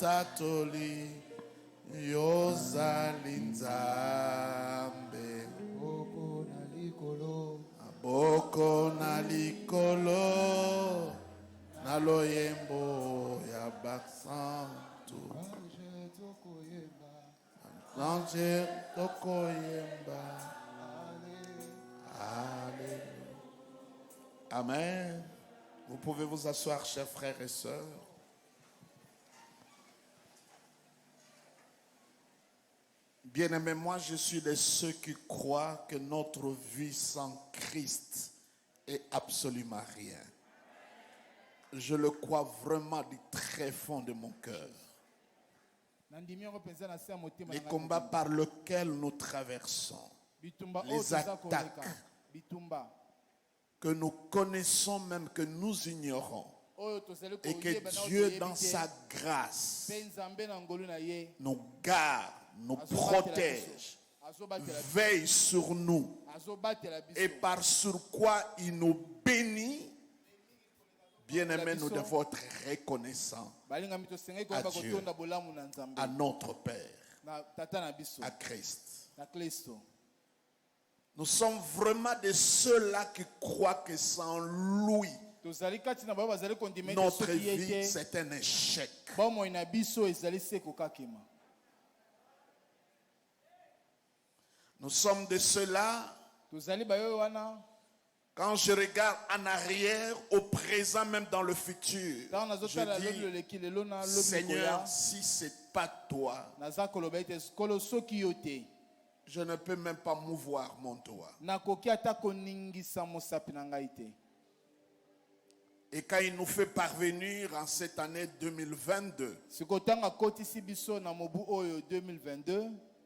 Matatoli Yozali Nzambe Aboko na likolo na loyembo ya baksantu Nanje tokoyemba. Alléluia. Amen. Vous pouvez vous asseoir, chers frères et sœurs. Bien-aimés, moi je suis de ceux qui croient que notre vie sans Christ est absolument rien. Je le crois vraiment du très fond de mon cœur. Les combats par lesquels nous traversons, les attaques que nous connaissons même que nous ignorons, et que Dieu dans sa grâce nous garde, nous protège, veille sur nous, et par sur quoi il nous bénit. Bien-aimés, nous devons être reconnaissants à Dieu, à notre Père, à Christ. Nous sommes vraiment de ceux-là qui croient que sans lui, notre vie, c'est un échec. Nous sommes de ceux-là, quand je regarde en arrière, au présent, même dans le futur, je dis, Seigneur, si ce n'est pas toi, je ne peux même pas mouvoir mon doigt. Et quand il nous fait parvenir en cette année 2022,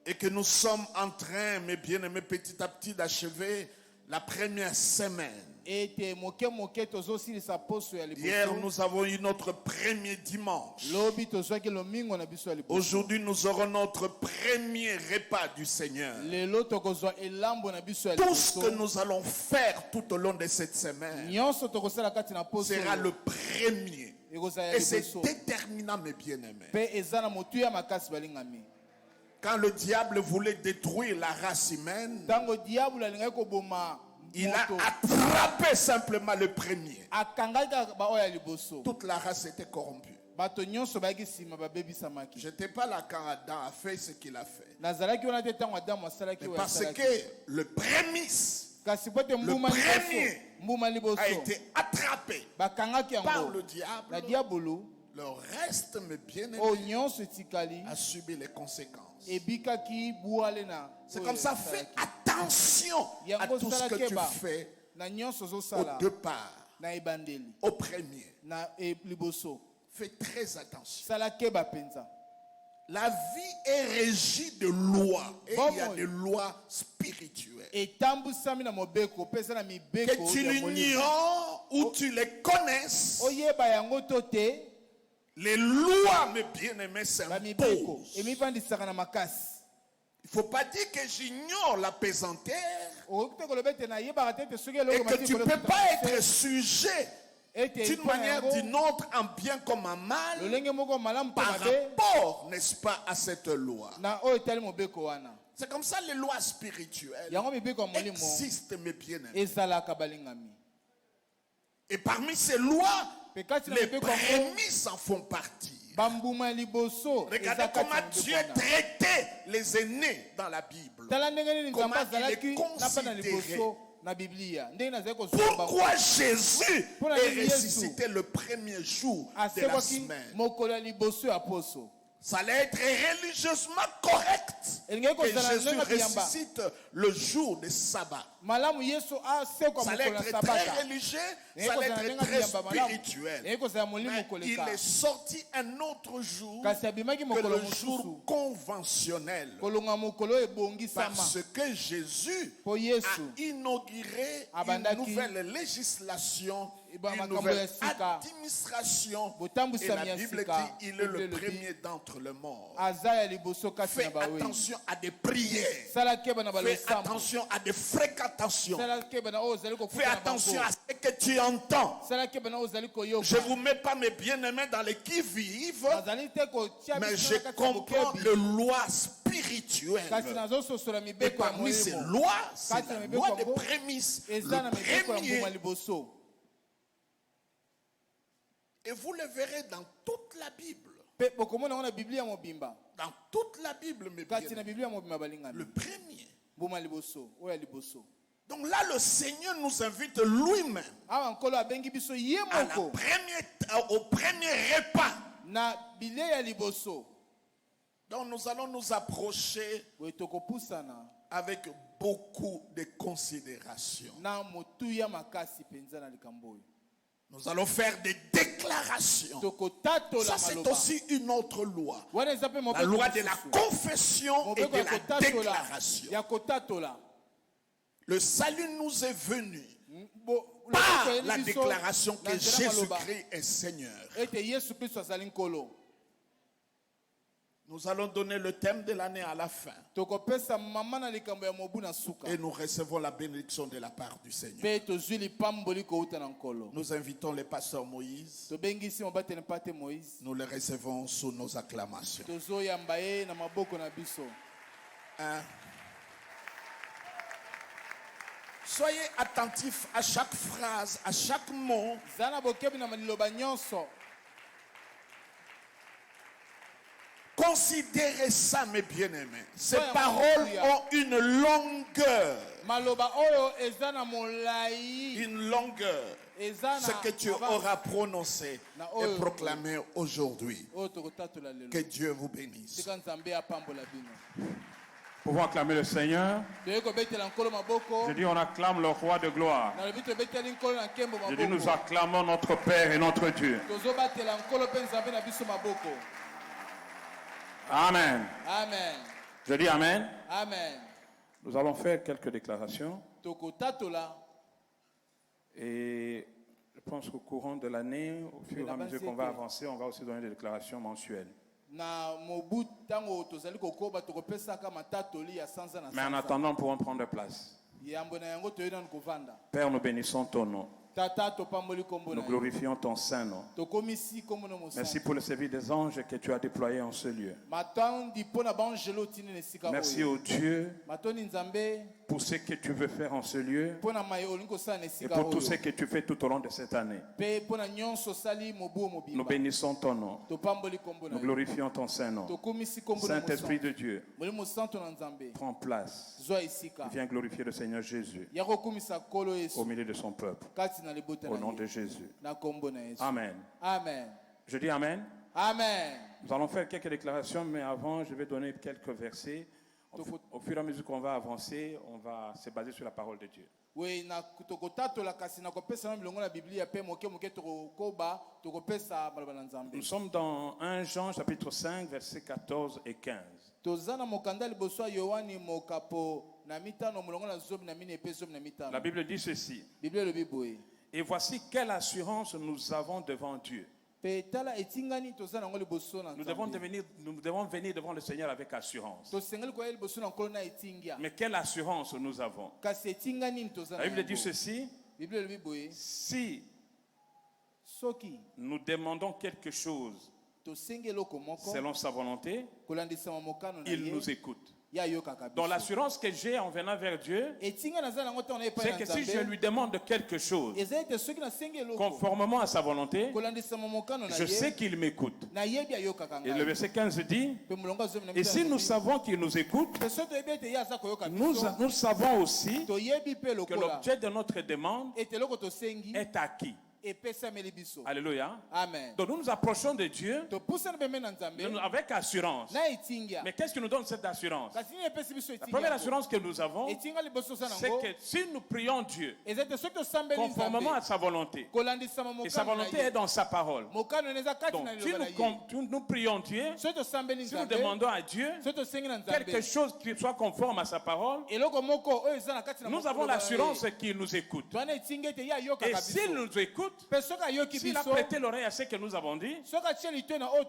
et que nous sommes en train, mes bien-aimés, petit à petit d'achever la première semaine. Hier, nous avons eu notre premier dimanche. Aujourd'hui, nous aurons notre premier repas du Seigneur. Tout ce que nous allons faire tout au long de cette semaine sera le premier. Et c'est déterminant, mes bien-aimés. Quand le diable voulait détruire la race humaine, il a attrapé simplement le premier. Toute la race était corrompue. Je n'étais pas là quand Adam a fait ce qu'il a fait. Mais parce que le prémisse, le premier a été attrapé par le diable. Le reste, mes bien-aimés, a subi les conséquences. C'est comme ça, fais attention à tout ce que tu fais au départ, au premier. Fais très attention. La vie est régie de lois, et il y a des lois spirituelles. Que tu l'ignores ou tu les connaisses, les lois, mes bien-aimés, s'imposent. Il ne faut pas dire que j'ignore la pesanteur et que tu ne peux pas être sujet d'une manière ou d'une autre, en bien comme en mal, par rapport, n'est-ce pas, à cette loi. C'est comme ça les lois spirituelles existent, mes bien-aimés. Et parmi ces lois, les prémices en font partie. Regardez comment Dieu traitait les aînés dans la Bible. Comment il les considérait. Pourquoi Jésus est ressuscité le premier jour de la semaine? Ça allait être religieusement correct que Jésus ressuscite le jour du sabbat. Ça allait être très religieux, ça allait être très spirituel. Mais il est sorti un autre jour que le jour conventionnel. Parce que Jésus a inauguré une nouvelle législation une nouvelle administration. Et la Bible dit il est le premier d'entre les morts. Fais attention à des prières. Fais attention à des fréquentations. Fais attention à ce que tu entends. Je ne vous mets pas mes bien-aimés dans les qui-vivent, mais je comprends les lois spirituelles. Et parmi ces lois, c'est la loi des prémices. Le premier. Et vous le verrez dans toute la Bible. Dans toute la Bible, mes bien-aimés. Le premier. Donc là, le Seigneur nous invite lui-même au premier repas. Donc nous allons nous approcher avec beaucoup de considération. Nous allons faire des déclarations. Ça, c'est aussi une autre loi. La loi de la confession et de la déclaration. Le salut nous est venu par la déclaration que Jésus-Christ est Seigneur. Nous allons donner le thème de l'année à la fin. Et nous recevons la bénédiction de la part du Seigneur. Nous invitons le pasteur Moïse. Nous le recevons sous nos acclamations. Soyez attentifs à chaque phrase, à chaque mot. Considérez ça, mes bien-aimés. Ces paroles ont une longueur. Une longueur. Ce que tu auras prononcé et proclamé aujourd'hui. Que Dieu vous bénisse. Pouvons acclamer le Seigneur. Je dis, on acclame le roi de gloire. Je dis, nous acclamons notre Père et notre Dieu. Amen. Amen. Je dis Amen. Amen. Nous allons faire quelques déclarations. Et je pense qu'au courant de l'année, au fur et à mesure qu'on va avancer, on va aussi donner des déclarations mensuelles. Mais en attendant, nous pouvons prendre place. Père, nous bénissons ton nom. Nous glorifions ton saint nom. Merci pour le service des anges que tu as déployé en ce lieu. Merci au Dieu pour ce que tu veux faire en ce lieu et pour tout ce que tu fais tout au long de cette année. Nous bénissons ton nom. Nous glorifions ton saint nom. Saint-Esprit de Dieu, prends place. Viens glorifier le Seigneur Jésus au milieu de son peuple. Au nom de Jésus. Amen. Amen. Je dis Amen. Amen. Nous allons faire quelques déclarations, mais avant, je vais donner quelques versets. Au fur et à mesure qu'on va avancer, on va se baser sur la parole de Dieu. Nous sommes dans 1 Jean chapitre 5, versets 14 et 15. La Bible dit ceci. Et voici quelle assurance nous avons devant Dieu. Nous devons venir devant le Seigneur avec assurance. Mais quelle assurance nous avons? La Bible dit ceci. Si nous demandons quelque chose selon sa volonté, il nous écoute. Donc l'assurance que j'ai en venant vers Dieu, c'est que si je lui demande quelque chose conformément à sa volonté, je sais qu'il m'écoute. Et le verset 15 dit, et si nous savons qu'il nous écoute, nous savons aussi que l'objet de notre demande est acquis. Alléluia. Amen. Donc nous nous approchons de Dieu avec assurance. Mais qu'est-ce qui nous donne cette assurance? La première assurance que nous avons, c'est que si nous prions Dieu conformément à sa volonté, et sa volonté est dans sa parole. Donc si nous prions Dieu, si nous demandons à Dieu quelque chose qui soit conforme à sa parole, nous avons l'assurance qu'il nous écoute. Et s'il nous écoute, s'il a prêté l'oreille à ce que nous avons dit,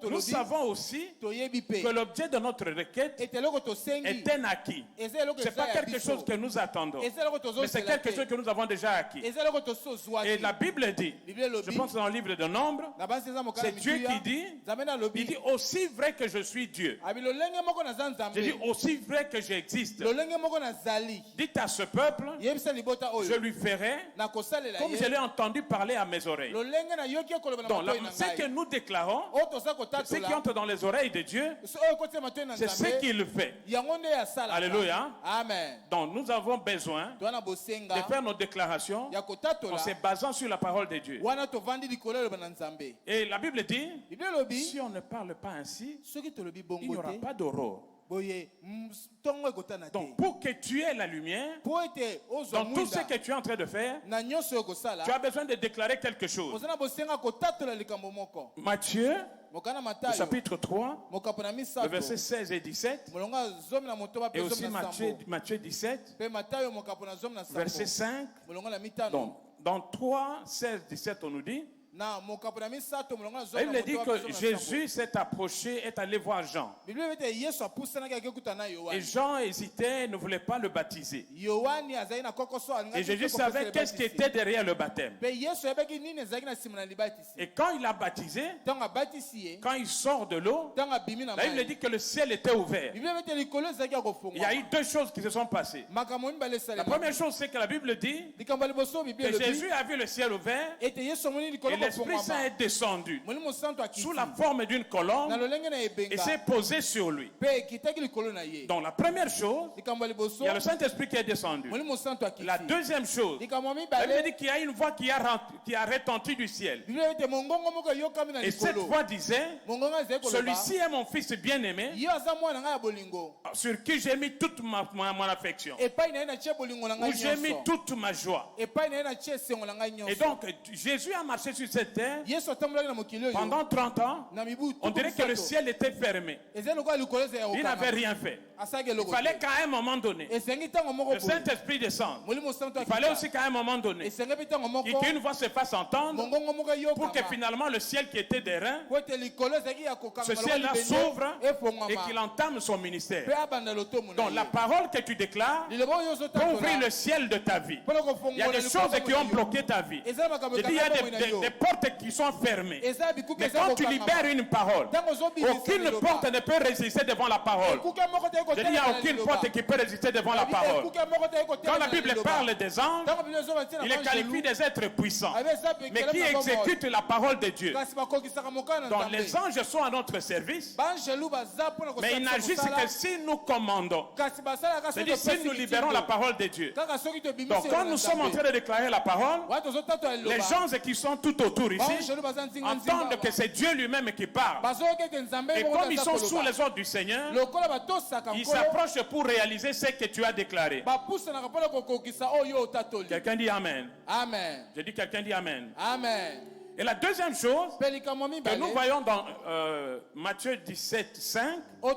nous savons aussi que l'objet de notre requête est un acquis. Ce n'est pas quelque chose que nous attendons, mais c'est quelque chose que nous avons déjà acquis. Et la Bible dit, je pense dans le livre de Nombres, c'est Dieu qui dit, il dit aussi vrai que je suis Dieu. Je dis aussi vrai que j'existe. Dites à ce peuple, je lui ferai comme je l'ai entendu parler à mes oreilles. Donc ce que nous déclarons, ce qui entre dans les oreilles de Dieu, c'est ce qu'il fait. Alléluia. Amen. Donc nous avons besoin de faire nos déclarations en se basant sur la parole de Dieu. Et la Bible dit, si on ne parle pas ainsi, il n'y aura pas d'aurore. Donc pour que tu aies la lumière dans tout ce que tu es en train de faire, tu as besoin de déclarer quelque chose. Matthieu, le chapitre 3, le verset 16 et 17, et aussi Matthieu 17, verset 5. Donc, dans 3, 16, 17, on nous dit, il dit que Jésus s'est approché et est allé voir Jean. Et Jean hésitait, ne voulait pas le baptiser. Et Jésus savait qu'est-ce qui était derrière le baptême. Et quand il a baptisé, quand il sort de l'eau, là il dit que le ciel était ouvert. Il y a eu deux choses qui se sont passées. La première chose, c'est que la Bible dit que Jésus a vu le ciel ouvert et l'Esprit Saint est descendu sous la forme d'une colonne et s'est posé sur lui. Donc la première chose, il y a le Saint-Esprit qui est descendu. La deuxième chose, la Bible dit qu'il y a une voix qui a retenti du ciel. Et cette voix disait, celui-ci est mon fils bien-aimé, sur qui j'ai mis toute mon affection, où j'ai mis toute ma joie. Et donc Jésus a marché sur cette terre pendant 30 ans. On dirait que le ciel était fermé. Il n'avait rien fait. Il fallait qu'à un moment donné, le Saint-Esprit descende. Il fallait aussi qu'à un moment donné, qu'une voix se fasse entendre pour que finalement le ciel qui était des reins, ce ciel-là s'ouvre et qu'il entame son ministère. Donc la parole que tu déclares peut ouvrir le ciel de ta vie. Il y a des choses qui ont bloqué ta vie. Il y a des portes qui sont fermées. Mais quand tu libères une parole, aucune porte ne peut résister devant la parole. Je dis, il n'y a aucune porte qui peut résister devant la parole. Quand la Bible parle des anges, il les qualifie des êtres puissants, mais qui exécutent la parole de Dieu. Donc les anges sont à notre service, mais ils n'agissent que si nous commandons. C'est-à-dire si nous libérons la parole de Dieu. Donc quand nous sommes en train de déclarer la parole, les gens qui sont tout autour ici entendent que c'est Dieu lui-même qui parle. Et comme ils sont sous les ordres du Seigneur, ils s'approchent pour réaliser ce que tu as déclaré. Quelqu'un dit Amen. Amen. Je dis quelqu'un dit Amen. Amen. Et la deuxième chose que nous voyons dans Matthieu 17, 5, vous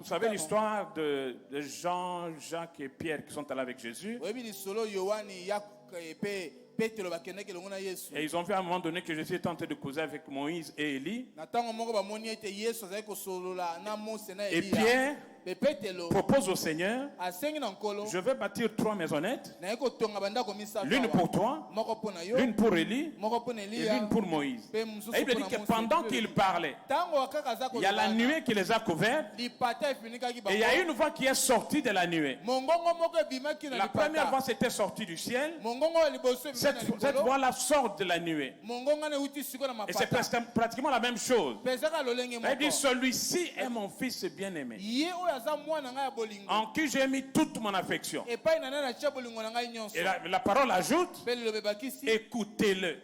savez l'histoire de Jean, Jacques et Pierre qui sont allés avec Jésus. Et ils ont vu à un moment donné que Jésus était en train de causer avec Moïse et Élie. Et Pierre propose au Seigneur, je vais bâtir 3 maisonnettes, l'une pour toi, l'une pour Élie et l'une pour Moïse. Et il dit que pendant qu'il parlait, il y a la nuée qui les a couverts et il y a une voix qui est sortie de la nuée. La première voix s'était sortie du ciel. Cette voix-là sort de la nuée. Et c'est pratiquement la même chose. Il dit, celui-ci est mon fils bien-aimé, en qui j'ai mis toute mon affection. Et la parole ajoute, écoutez-le.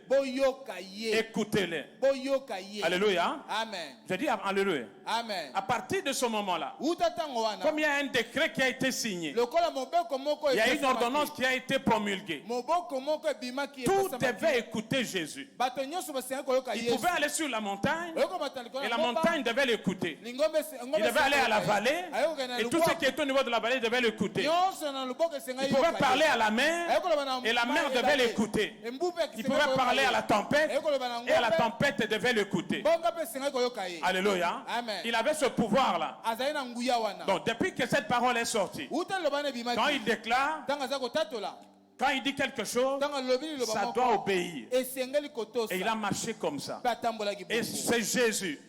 Écoutez-le. Alléluia. Amen. Je dis alléluia. Amen. À partir de ce moment-là, comme il y a un décret qui a été signé, il y a une ordonnance qui a été promulguée. Tout devait écouter Jésus. Il pouvait aller sur la montagne et la montagne devait l'écouter. Il devait aller à la vallée Et tout ce qui est au niveau de la vallée devait l'écouter. Il pouvait parler à la mer et la mer devait l'écouter. Il pouvait parler à la tempête et à la tempête devait l'écouter. Alléluia. Il avait ce pouvoir-là. Donc depuis que cette parole est sortie, quand il déclare, quand il dit quelque chose, ça doit obéir. Et il a marché comme ça. Et c'est Jésus.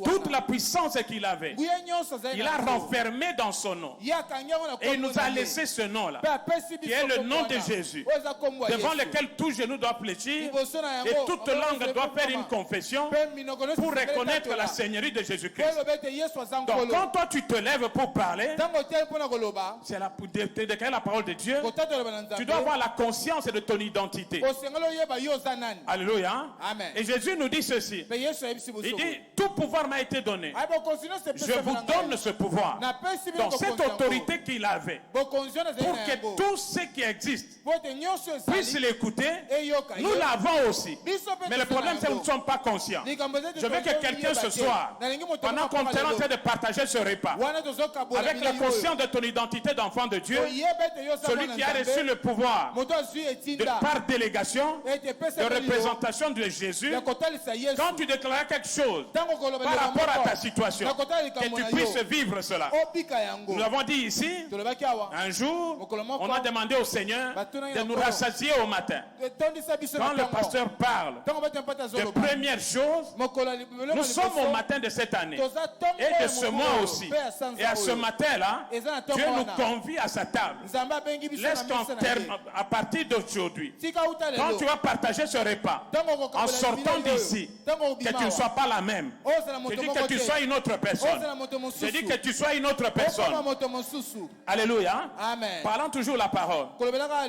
Toute la puissance qu'il avait, il a renfermé dans son nom. Et il nous a laissé ce nom-là, qui est le nom de Jésus, devant lequel tout genou doit fléchir et toute langue doit faire une confession pour reconnaître la Seigneurie de Jésus-Christ. Donc quand toi tu te lèves pour parler, c'est la parole de Dieu. Tu dois avoir la conscience de ton identité. Alléluia. Et Jésus nous dit ceci. Il dit, tout pouvoir m'a été donné. Je vous donne ce pouvoir. Donc cette autorité qu'il avait, pour que tout ce qui existe puisse l'écouter, nous l'avons aussi. Mais le problème c'est que nous ne sommes pas conscients. Je veux que quelqu'un ce soir, pendant qu'on est en train de partager ce repas, avec la conscience de ton identité d'enfant de Dieu, celui qui a reçu le pouvoir par délégation, de représentation de Jésus, quand tu déclares quelque chose par rapport à ta situation, que tu puisses vivre cela. Nous avons dit ici, un jour, on a demandé au Seigneur de nous rassasier au matin. Quand le pasteur parle de première chose, nous sommes au matin de cette année et de ce mois aussi. Et à ce matin-là, Dieu nous convie à sa table. Laisse qu'en terme, à partir d'aujourd'hui, quand tu vas partager ce repas, en sortant d'ici, que tu ne sois pas la même. Je dis que tu sois une autre personne. Je dis que tu sois une autre personne. Alléluia. Parlant toujours la parole.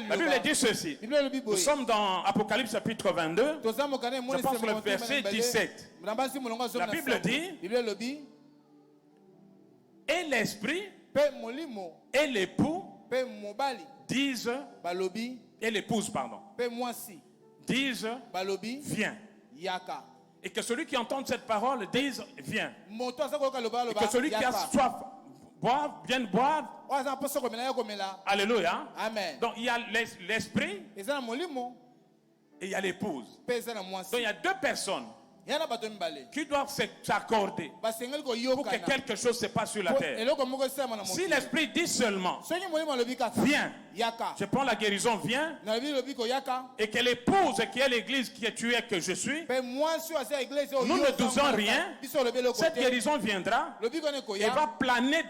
La Bible dit ceci. Nous sommes dans Apocalypse chapitre 22. Je pense le verset 17. La Bible dit, et l'esprit et l'époux disent, et l'épouse, pardon, disent, viens. Et que celui qui entend cette parole dise, viens. Et que celui qui a soif, vienne boire. Alléluia. Donc il y a l'esprit et il y a l'épouse. Donc il y a deux personnes qui doivent s'accorder pour que quelque chose se passe sur la terre. Si l'esprit dit seulement, viens, je prends la guérison, viens, et que l'épouse qui est l'église qui est tuée que je suis, nous ne disons rien, cette guérison viendra et va planer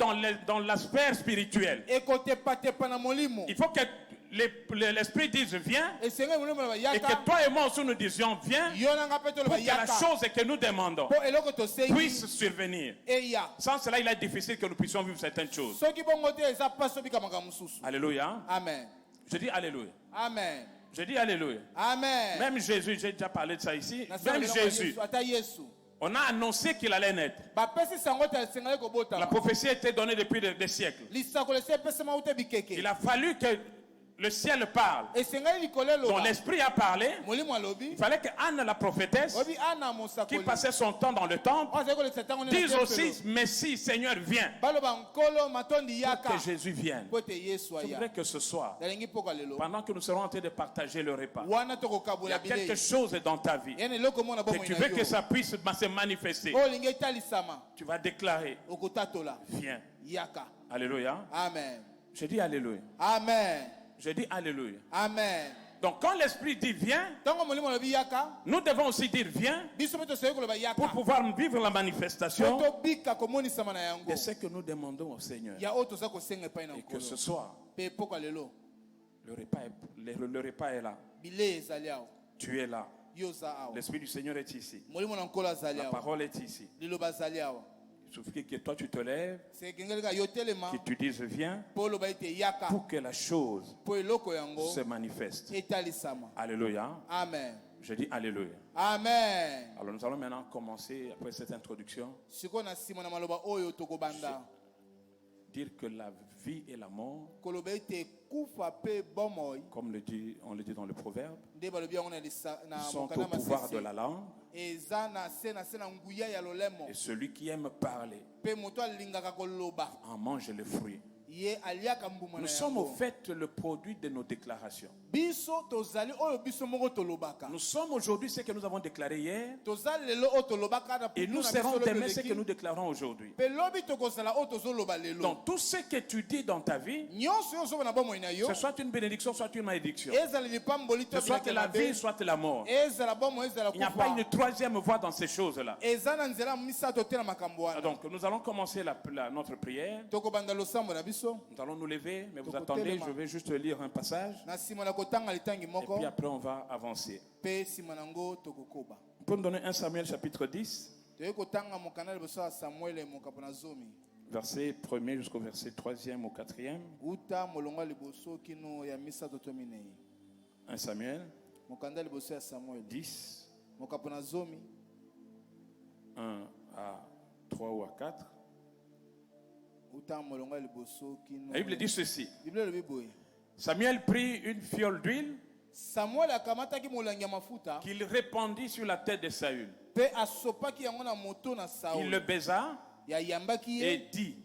dans la sphère spirituelle. Il faut que l'esprit dise viens et que toi et moi aussi nous disions viens pour que la chose que nous demandons puisse survenir. Sans cela il est difficile que nous puissions vivre certaines choses. Alléluia. Amen. Je dis alléluia. Amen. Je dis alléluia. Amen. Même Jésus, j'ai déjà parlé de ça ici, même Jésus, on a annoncé qu'il allait naître. La prophétie a été donnée depuis des siècles. Il a fallu que le ciel parle. Donc l'esprit a parlé. Il fallait que Anne la prophétesse, qui passait son temps dans le temple, dise aussi, Messie, Seigneur, viens. Pour que Jésus vienne. Je voudrais que ce soir, pendant que nous serons en train de partager le repas, il y a quelque chose dans ta vie que tu veux que ça puisse se manifester. Tu vas déclarer, viens. Alléluia. Amen. Je dis alléluia. Amen. Je dis alléluia. Amen. Donc quand l'esprit dit viens, nous devons aussi dire viens pour pouvoir vivre la manifestation de ce que nous demandons au Seigneur. Et que ce soir, le repas est là. Tu es là. L'esprit du Seigneur est ici. La parole est ici. Il suffit que toi tu te lèves, que tu dises viens, pour que la chose se manifeste. Alléluia. Amen. Je dis alléluia. Amen. Alors nous allons maintenant commencer après cette introduction. dire que la vie et la mort, comme on le dit dans le proverbe, sont au pouvoir de la langue. Et celui qui aime parler en mange le fruit. Nous sommes au fait le produit de nos déclarations. Nous sommes aujourd'hui ce que nous avons déclaré hier. Et nous serons demain ce que nous déclarons aujourd'hui. Donc tout ce que tu dis dans ta vie, ce soit une bénédiction, soit une malédiction. Ce soit la vie, soit la mort. Il n'y a pas une troisième voie dans ces choses-là. Donc nous allons commencer notre prière. Nous allons nous lever, mais vous attendez, je vais juste lire un passage. Et puis après on va avancer. On peut me donner 1 Samuel chapitre 10, verset 1er jusqu'au verset 3e ou 4e. 1 Samuel 10, 1 à 3 ou à 4. La Bible dit ceci. Samuel prit une fiole d'huile qu'il répandit sur la tête de Saül. Il le baisa et dit,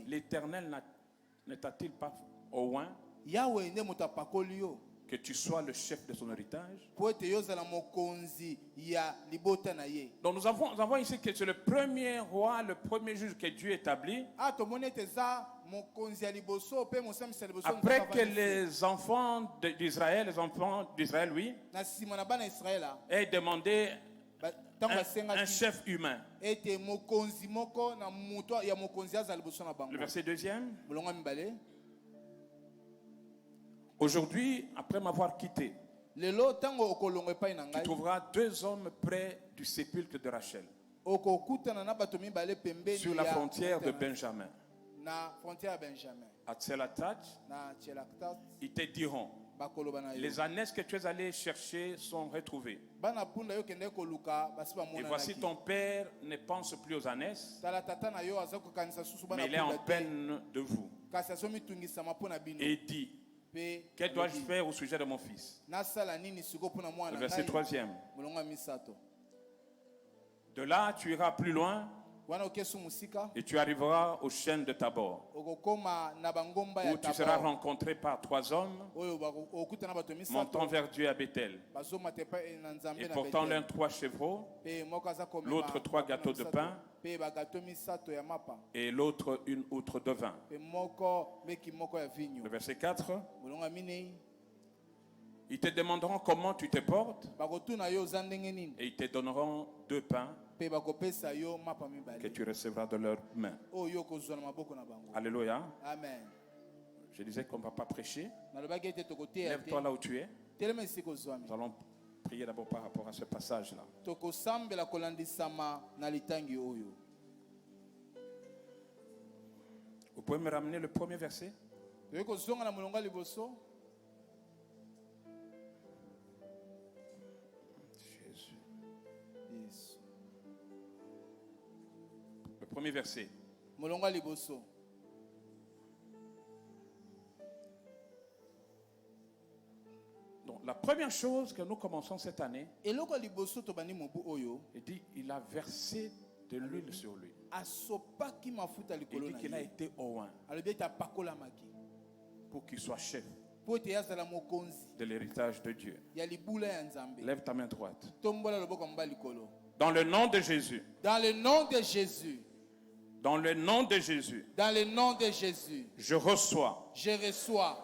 l'Éternel ne t'a-t-il pas oint que tu sois le chef de son héritage? Donc nous avons ici que c'est le premier roi, le premier juge que Dieu établit. Après que les enfants d'Israël, oui, aient demandé un chef humain. Le verset 2e. Aujourd'hui, après m'avoir quitté, tu trouveras 2 hommes près du sépulcre de Rachel, sur la frontière de Benjamin. À Tselatat, ils te diront, les ânesses que tu es allé chercher sont retrouvées. Et voici ton père ne pense plus aux ânesses, mais il est en peine de vous. Et dit, que dois-je faire au sujet de mon fils? Le verset 3e. De là, tu iras plus loin et tu arriveras aux chênes de Tabor, où tu seras rencontré par 3 hommes montant vers Dieu à Bethel et portant l'un 3 chevreaux, l'autre 3 gâteaux de pain et l'autre une outre de vin. Le verset 4. Ils te demanderont comment tu te portes et ils te donneront 2 pains que tu recevras de leurs mains. Alléluia. Amen. Je disais qu'on ne va pas prêcher. Lève-toi là où tu es. Nous allons prier d'abord par rapport à ce passage-là. Vous pouvez me ramener le premier verset? Jésus. Le premier verset. Donc, la première chose que nous commençons cette année, il dit il a versé de l'huile sur lui. Il dit qu'il a été oint pour qu'il soit chef de l'héritage de Dieu. Lève ta main droite. Dans le nom de Jésus. Dans le nom de Jésus. Dans le nom de Jésus. Dans le nom de Jésus. Je reçois. Je reçois.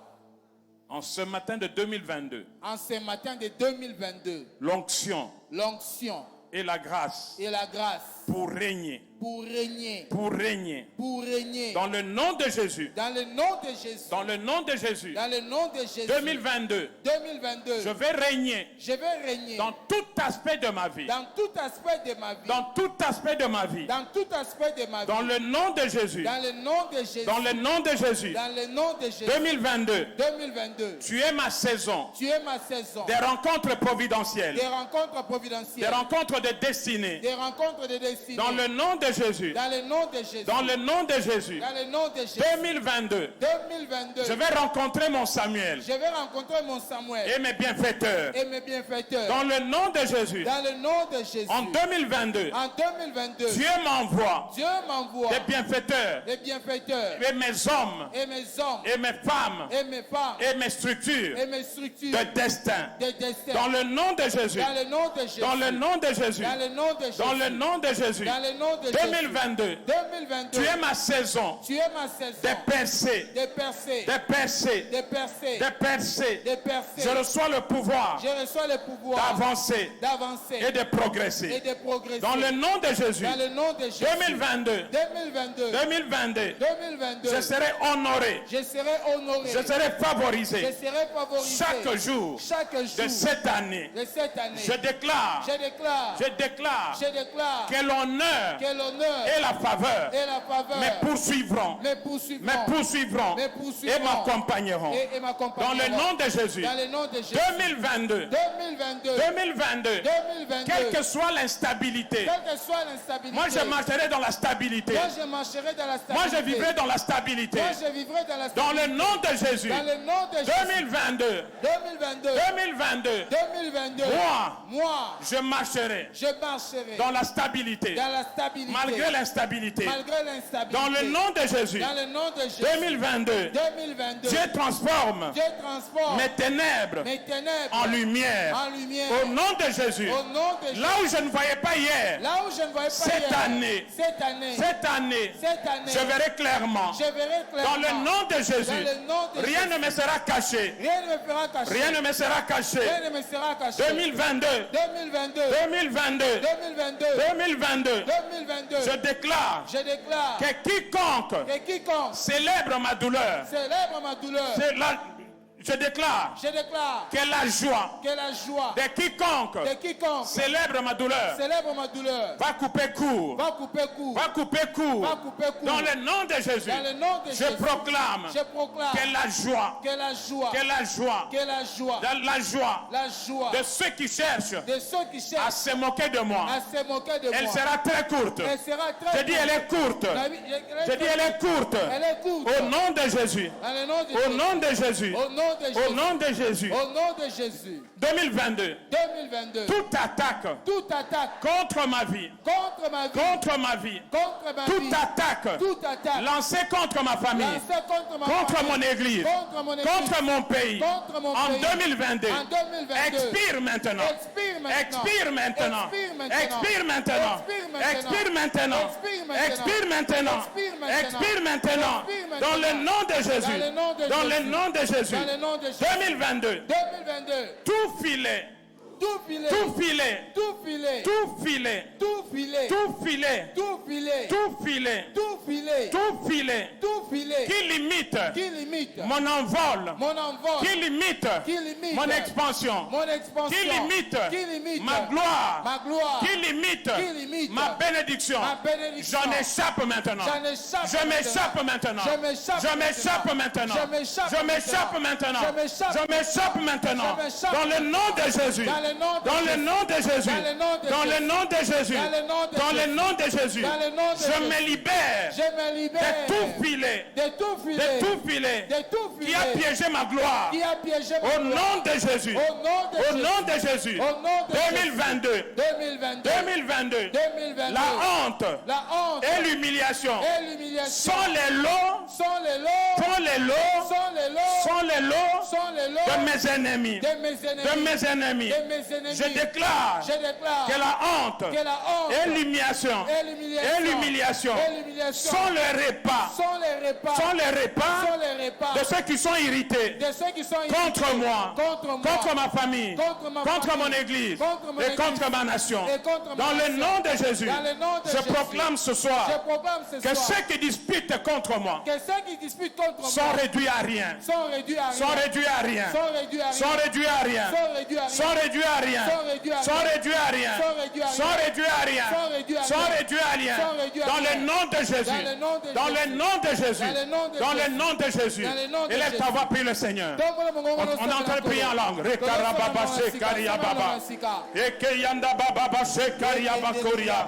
En ce matin de 2022. En ce matin de 2022. L'onction. L'onction. Et la grâce. Et la grâce. Pour régner. Pour régner. Pour régner. Pour régner. Dans le nom de Jésus. Dans le nom de Jésus. Dans le nom de Jésus. Dans le nom de Jésus. 2022. 2022. Je vais régner. Je vais régner. Dans tout aspect de ma vie. Dans tout aspect de ma vie. Dans tout aspect de ma vie. Dans tout aspect de ma vie. Dans le nom de Jésus. Dans le nom de Jésus. Dans le nom de Jésus. Dans le nom de Jésus. 2022. 2022. Tu es ma saison. Tu es ma saison. Des rencontres providentielles. Des rencontres providentielles. Des rencontres de destinée. Des rencontres de destinée. destinée. Dans le nom de Jésus. Dans le nom de Jésus. Dans le nom de Jésus. Dans le nom de Jésus. 2022. 2022. Je vais rencontrer mon Samuel. Je vais rencontrer mon Samuel. Et mes bienfaiteurs. Et mes bienfaiteurs. Dans le nom de Jésus. Dans le nom de Jésus. En 2022. En 2022. Dieu m'envoie. Dieu m'envoie. Des bienfaiteurs. Des bienfaiteurs. Et mes hommes. Et mes hommes. Et mes femmes. Et mes femmes. Et mes structures. Et mes structures. De destin. De destin. Dans le nom de Jésus. Dans le nom de Jésus. Dans le nom de Jésus. Dans le nom de Jésus. Dans le nom de Jésus. Dans le nom de 2022. 2022. Tu es ma saison. Tu es ma saison. Des percées. Des percées. Des percées. Des percées. Des percées. Des percées. Je reçois le pouvoir. Je reçois le pouvoir D'avancer. Et de progresser. Et de progresser. Dans le nom de Jésus. Dans le nom de Jésus. 2022. 2022. 2022. 2022. Je serai honoré. Je serai honoré. Je serai favorisé. Je serai favorisé. Chaque jour. Chaque jour. De cette année. De cette année. Je déclare. Je déclare. Je déclare. Je déclare. Que l'honneur. Que l'honneur. Et la faveur. Et la faveur. Me poursuivront. Me poursuivront. Me poursuivront. Me poursuivront. Et m'accompagneront. Et m'accompagneront. Dans le nom de Jésus. Dans le nom de Jésus. 2022. 2022. 2022. 2022. Quelle que soit l'instabilité. Quelle que soit l'instabilité. Moi je marcherai dans la stabilité. Moi je marcherai dans la stabilité. Moi je vivrai dans la stabilité. Moi je vivrai dans la stabilité. Dans le nom de Jésus. Dans le nom de Jésus. 2022. 2022. 2022. 2022. Moi. Je marcherai. Je marcherai. Dans la stabilité. Dans la stabilité. Malgré l'instabilité. Malgré l'instabilité. Dans le nom de Jésus. Dans le nom de Jésus. 2022. 2022. Dieu transforme. Dieu transforme. Mes ténèbres. Mes ténèbres. En lumière. En lumière. Au nom de Jésus. Au nom de Jésus. Là où je ne voyais pas hier. Là où je ne voyais pas cette hier. Année. Cette année. Cette année. Cette année. Je verrai clairement. Je verrai clairement. Dans le nom de Jésus. Dans le nom de rien Jésus. ne me sera caché. Rien ne me fera cacher. Rien ne me sera caché. Rien ne me sera caché. 2022. 2022. 2022. 2022. 2022. 2022. Je déclare. Je déclare. Que quiconque célèbre ma douleur. Célèbre ma douleur. Je déclare que la joie de quiconque célèbre ma douleur va couper court. Dans le nom de Jésus, je proclame que la joie de ceux qui cherchent à se moquer de moi, elle sera très courte. Je dis elle est courte. Je dis elle est courte. Au nom de Jésus. Au nom de Jésus. Au nom de Jésus. Au nom de Jésus. 2022. Toute attaque contre ma vie. Toute attaque lancée contre ma famille. Contre mon église. Contre mon pays. En 2022. Expire maintenant. Expire maintenant. Expire maintenant. Expire maintenant. Expire maintenant. Expire maintenant. Dans le nom de Jésus. Dans le nom de Jésus. 2022. Tout filet. Tout filet. Tout filet. Tout filet. Tout filet. Tout filet. Tout filet. Tout filet. Tout filet. Tout filet. Tout filet. Tout filet. Qui limite. Qui limite. Mon envol. Mon envol. Qui limite. Qui limite. Mon expansion. Mon expansion. Qui limite. Qui limite. Ma gloire. Ma gloire. Qui limite. Qui limite. Ma bénédiction. Ma bénédiction. J'en échappe maintenant. J'en échappe. Je m'échappe maintenant. Je m'échappe. Je m'échappe maintenant. Je m'échappe. Je m'échappe maintenant. Je m'échappe. Je m'échappe maintenant. Je m'échappe. Dans le nom de Jésus. Dans le nom de Dans le nom de Jésus. Dans le nom de Dans le Jésus. nom de Jésus. Dans le nom de Dans le Jésus. nom de Jésus. Dans le nom de Je Jésus. me libère Je me libère. de tout filet. De tout filet. De tout filet. De tout filet. Qui a piégé ma gloire. Qui a piégé ma Au gloire. nom de Jésus. Au nom de Au Jésus. nom de Jésus. Au nom de 2022. 2022. 2022. 2022. La honte La honte. et l'humiliation Et l'humiliation. sont les lots. Sont les lots. Sont les lots. Sont les lots. Sont les lots Sont les lots. de mes ennemis. De mes ennemis. De mes ennemis. De mes ennemis. Je déclare Je déclare que la honte que la honte et l'humiliation et l'humiliation sont les repas. sont les repas. Sont les repas Sont les repas de ceux qui sont irrités de ceux qui sont contre irrités moi, contre moi, contre ma famille, contre ma contre famille, mon église contre mon et église, contre ma nation. et contre ma Dans le nation. nom de Jésus, Dans le nom de je Jésus. proclame ce Je soir proclame ce que soir ceux qui disputent contre moi que ceux qui disputent contre sont moi réduits à rien. sont réduits à rien. Sont réduits à rien. Sont réduits à rien. Sont réduits à rien. Sont réduits à rien. Sont réduits à rien. Sont réduits à Sont rien. réduits à rien. Sont réduits à rien. Sont réduits à rien. Sont réduits à Sont rien. réduits à rien. Sont réduits à Dans rien. le nom de Jésus. Dans le nom de Dans le Jésus. nom de Jésus. Dans le nom de Dans le Jésus. nom de Jésus. Dans le nom de Élève ta Jésus. voix, prie le Seigneur. On est en train de prier en langue. Rekarababa shekaria baba. Ekeyanda baba shekaria bakoria.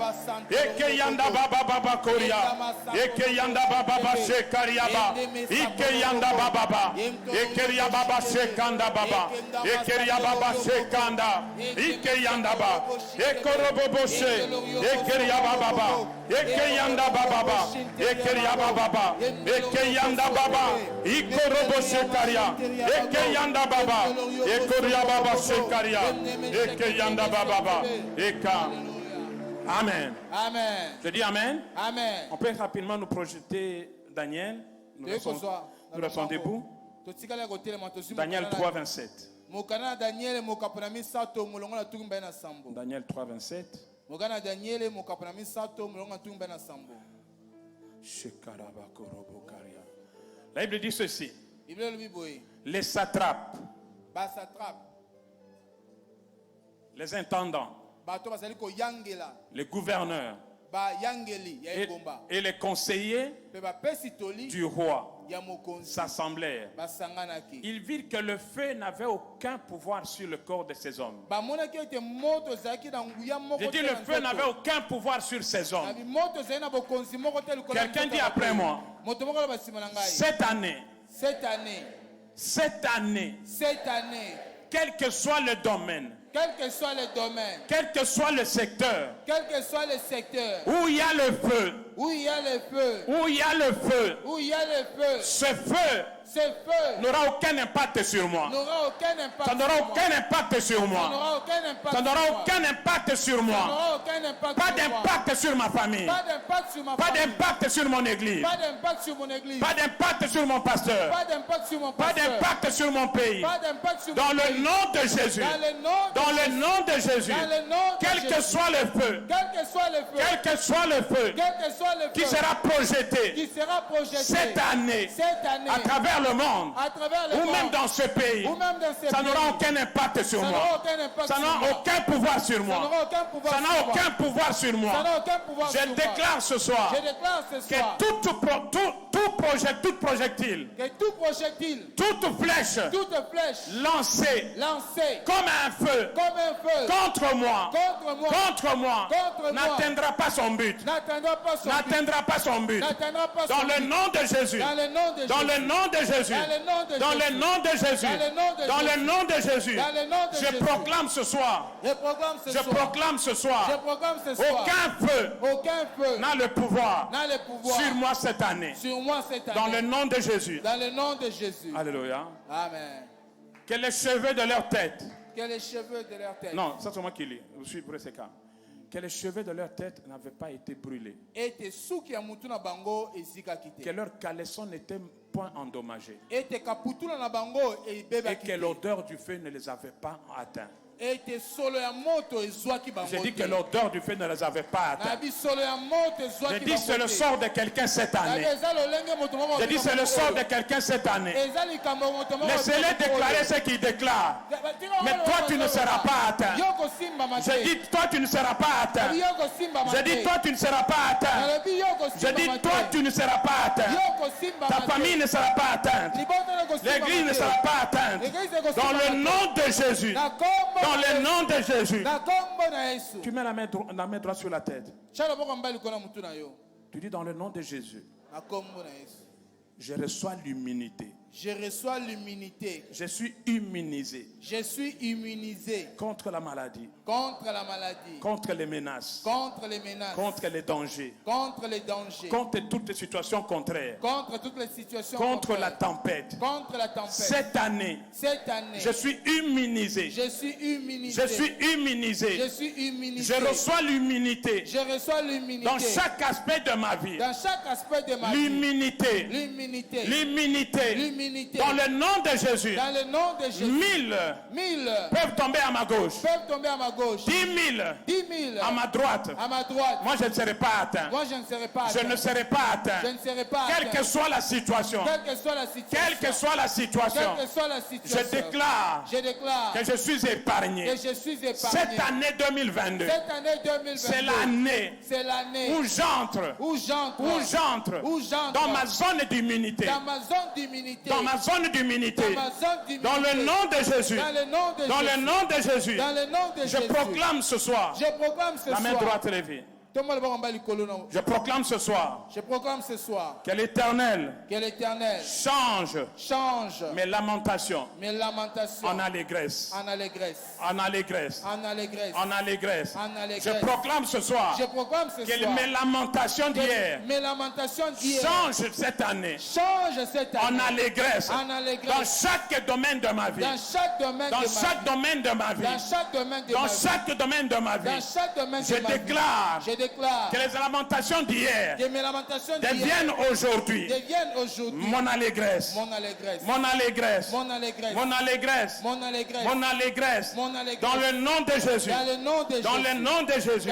Eke yanda baba baba koria. Eke yanda baba baba shekariaba. Eke yanda baba baba. Eke ya baba shekanda baba. Eke ya baba shekanda. Eke yanda baba. Eke robo she. Eke ya baba baba. Eke yanda baba baba. Eke ya baba baba. Eke yanda baba. Eke robo shekaria. Eke yanda baba. Eke ya baba shekaria. Eke yanda baba baba. Eka. Amen. Amen. Je dis Amen. Amen. On peut rapidement nous projeter Daniel. Nous restons debout. Daniel 3, 27. Daniel 3, 27. La Bible dit ceci. Les satrapes, les intendants, les gouverneurs et les conseillers du roi s'assemblèrent. Ils virent que le feu n'avait aucun pouvoir sur le corps de ces hommes. J'ai dit le feu n'avait aucun pouvoir sur ces hommes. Quelqu'un dit après moi, cette année, quel que soit le domaine, quel que soit le domaine, quel que soit le secteur, où il y a le feu, ce feu n'aura aucun impact sur moi. Ça n'aura aucun impact sur moi. Ça n'aura aucun impact sur moi. Pas d'impact sur ma famille. Pas d'impact sur mon église. Pas d'impact sur mon pasteur. Pas d'impact sur mon pays. Dans le nom de Jésus. Dans le nom de Jésus. Quel que soit le feu. Quel que soit le feu. Qui sera projeté cette année à travers le monde, ou même dans ce pays, ça n'aura aucun impact sur moi. Ça n'a aucun pouvoir sur moi. Ça n'a aucun pouvoir sur moi. Je déclare ce soir que tout projectile, toute flèche lancée comme un feu contre moi, n'atteindra pas son but. N'atteindra pas son but. Dans le nom de Jésus. Dans le nom de Jésus. Dans le nom de Jésus. Dans le nom de Jésus. Je proclame ce soir. Je proclame ce soir. Aucun feu n'a le pouvoir sur moi cette année. Dans le nom de Jésus. Dans le nom de Jésus. Alléluia. Amen. Que les cheveux de leur tête. Que les cheveux de leur tête. Non, ça c'est moi qui lis. Je suis pour ces cas. Que les cheveux de leur tête n'avaient pas été brûlés. Que leur caleçon n'était point endommagé. Et que l'odeur du feu ne les avait pas atteints. J'ai dit que l'odeur du feu ne les avait pas atteints. J'ai dit c'est le sort de quelqu'un cette année. J'ai dit c'est le sort de quelqu'un cette année. Laissez-les déclarer ce qu'ils déclarent. Mais toi tu ne seras pas atteint. J'ai dit toi tu ne seras pas atteint. J'ai dit toi tu ne seras pas atteint. J'ai dit toi tu ne seras pas atteint. Ta famille ne sera pas atteinte. L'église ne sera pas atteinte. Dans le nom de Jésus. Dans le nom de Jésus. Tu mets la main droite sur la tête. Tu dis dans le nom de Jésus. Je reçois l'immunité. Je reçois l'immunité. Je suis immunisé. Je suis immunisé. Contre la maladie. Contre la maladie. Contre les menaces. Contre les menaces. Contre les dangers. Contre les dangers. Contre toutes les situations contraires. Contre toutes les situations contre contraires. La tempête. Contre la tempête. Cette année. Je suis immunisé. Je suis immunisé. Je suis immunisé. Je suis immunisé. Je reçois l'immunité. Je reçois l'immunité. Dans chaque aspect de ma vie. Dans chaque aspect de ma vie. L'immunité. L'immunité. L'immunité. Dans le nom de Jésus. Dans le nom de Jésus. 1000 peuvent tomber à ma gauche. 10 000 à ma droite. Moi je ne serai pas atteint. Je ne serai pas atteint. Quelle que soit la situation. Quelle que soit la situation. Je déclare que je suis épargné. Cette année 2022. C'est l'année où j'entre dans ma zone d'immunité. Dans ma zone d'immunité. Dans le nom de Jésus. Dans le nom de Jésus. Je proclame ce soir. La main droite levée. Je proclame ce soir. Que l'Éternel change mes lamentations en allégresse. Je proclame ce soir que mes lamentations d'hier changent cette année en allégresse dans chaque domaine de ma vie. Dans chaque domaine de ma vie. Dans chaque domaine de ma vie. Je déclare que les lamentations d'hier deviennent aujourd'hui mon allégresse. Mon allégresse. Mon allégresse. Mon allégresse. Dans le nom de Jésus. Dans le nom de Jésus.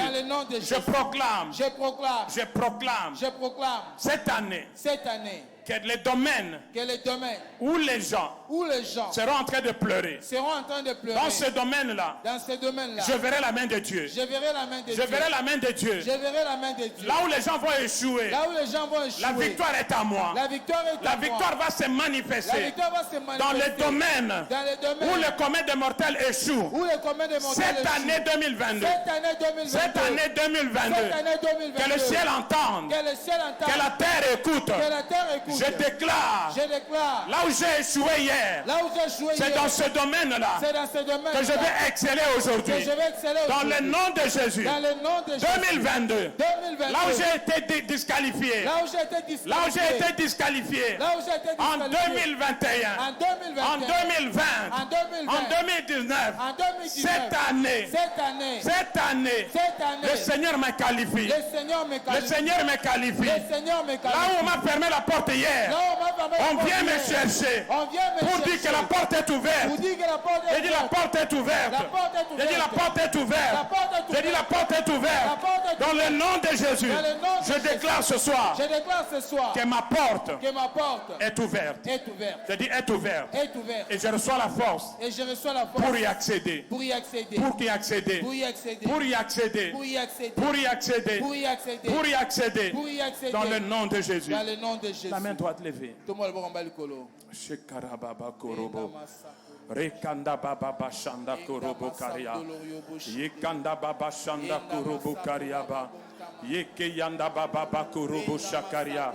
Je proclame cette année que les domaines où les gens seront en train de pleurer. Dans ce domaine-là, je verrai la main de Dieu. Je verrai la main de Dieu. Là où les gens vont échouer, la victoire est à moi. La victoire va se manifester dans les domaines où le commun des mortels échoue. Cette année 2022, que le ciel entende, que la terre écoute. Je déclare, là où j'ai échoué hier, c'est dans ce domaine-là que je vais exceller aujourd'hui. Dans le nom de Jésus. 2022, là où j'ai été disqualifié, en 2021, en 2020, en 2019, cette année, le Seigneur me qualifie. Le Seigneur me qualifie. Là où on m'a fermé la porte hier, on vient me chercher pour dire que la porte est ouverte. J'ai dit la porte est ouverte. J'ai dit la porte est ouverte. J'ai dit la porte est ouverte. Dans le nom de Jésus, je déclare ce soir que ma porte est ouverte. Je dis est ouverte. Et je reçois la force pour y accéder. Pour y accéder. Dans le nom de Jésus. La main droite levée. Shekarababa korobo. Rekanda baba bashanda korobo karia. Yekanda baba shanda korobo kariaba. Yeke yanda baba bakorobo shakaria.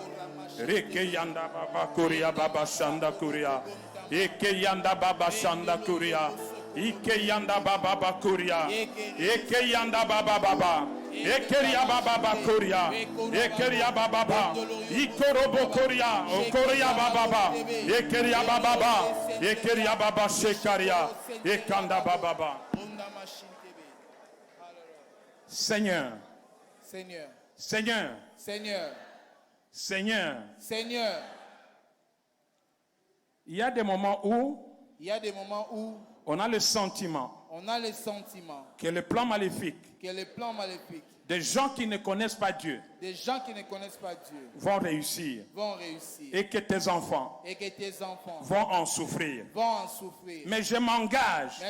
Reke yanda baba kuria baba shanda kuria. Yeke yanda baba shanda kuria. Ike yanda baba bakuria. Eke yanda baba baba. Ekeria baba bakuria. Ekeria baba baba. Ikorobo koria. Okoria baba baba. Ekeria baba baba. Ekeria baba shekaria. Ekanda baba baba. Seigneur. Il y a des moments où on a le sentiment que le plan maléfique des gens qui ne connaissent pas Dieu vont réussir et que tes enfants vont en souffrir. Mais je m'engage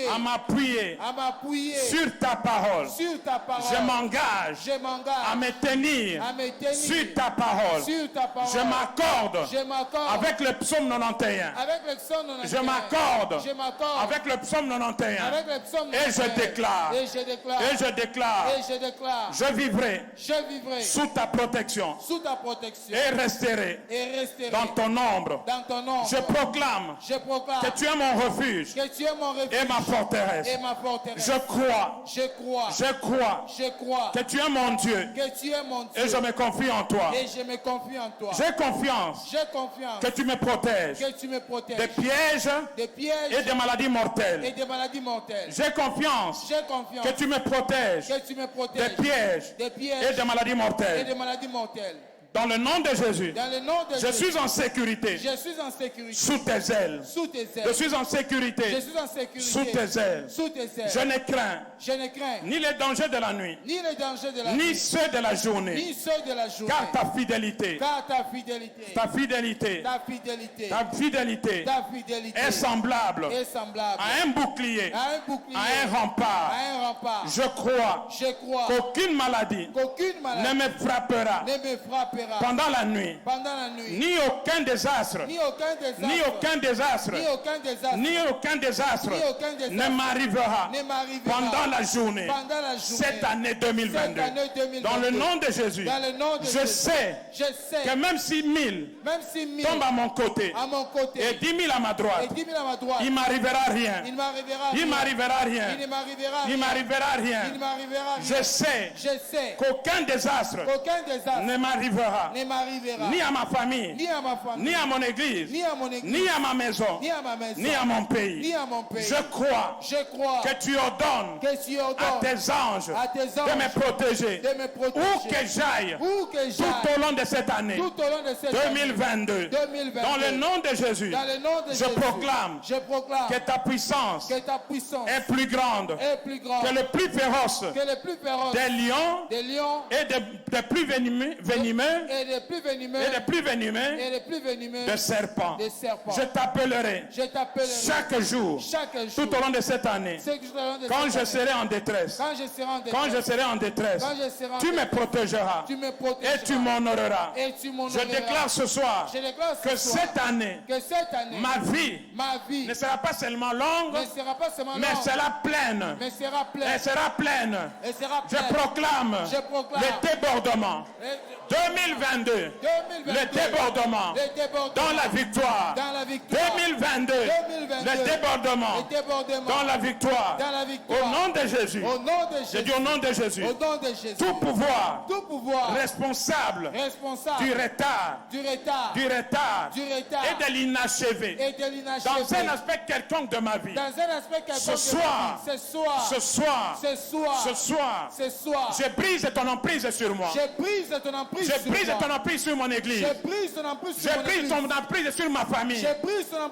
à m'appuyer sur ta parole. Je m'engage à me tenir sur ta parole. Je m'accorde avec le psaume 91. Je m'accorde avec le psaume 91. Et je déclare, je vivrai sous ta protection et resterai dans ton ombre. Je proclame que tu es mon refuge et ma forteresse. Je crois que tu es mon Dieu et je me confie en toi. J'ai confiance que tu me protèges des pièges et des maladies mortelles. J'ai confiance que tu me protèges des pièges et des maladies mortelles. Dans le nom de Jésus, je suis en sécurité sous tes ailes. Je suis en sécurité sous tes ailes. Je ne crains ni les dangers de la nuit, ni ceux de la journée. Car ta fidélité est semblable à un bouclier, à un rempart. Je crois qu'aucune maladie ne me frappera. pendant la nuit. Ni aucun désastre. Ni aucun désastre ne m'arrivera pendant la journée. Cette année 2022. Dans le nom de Jésus. Je sais que même si 1000 tombent à mon côté et 10 000 à ma droite, il ne m'arrivera rien. Il m'arrivera rien. Il m'arrivera rien. Je sais qu'aucun désastre ne m'arrivera. Ni à ma famille, ni à mon église, ni à ma maison, ni à mon pays. Je crois que tu ordonnes à tes anges de me protéger. Où que j'aille, tout au long de cette année 2022. Dans le nom de Jésus, je proclame que ta puissance est plus grande que le plus féroce des lions et des plus venimeux de serpents. Je t'appellerai chaque jour tout au long de cette année. Quand je serai en détresse, tu me protégeras et tu m'honoreras. Je déclare ce soir que cette année, ma vie ne sera pas seulement longue, mais sera pleine. Elle sera pleine. Je proclame le débordement. 2022, le débordement dans la victoire. 2022, le débordement dans la victoire. Au nom de Jésus, je dis au nom de Jésus, tout pouvoir responsable du retard et de l'inachevé dans un aspect quelconque de ma vie. Ce soir, je brise ton emprise sur moi. Je brise ton emprise sur mon église. Je brise ton emprise sur ma famille.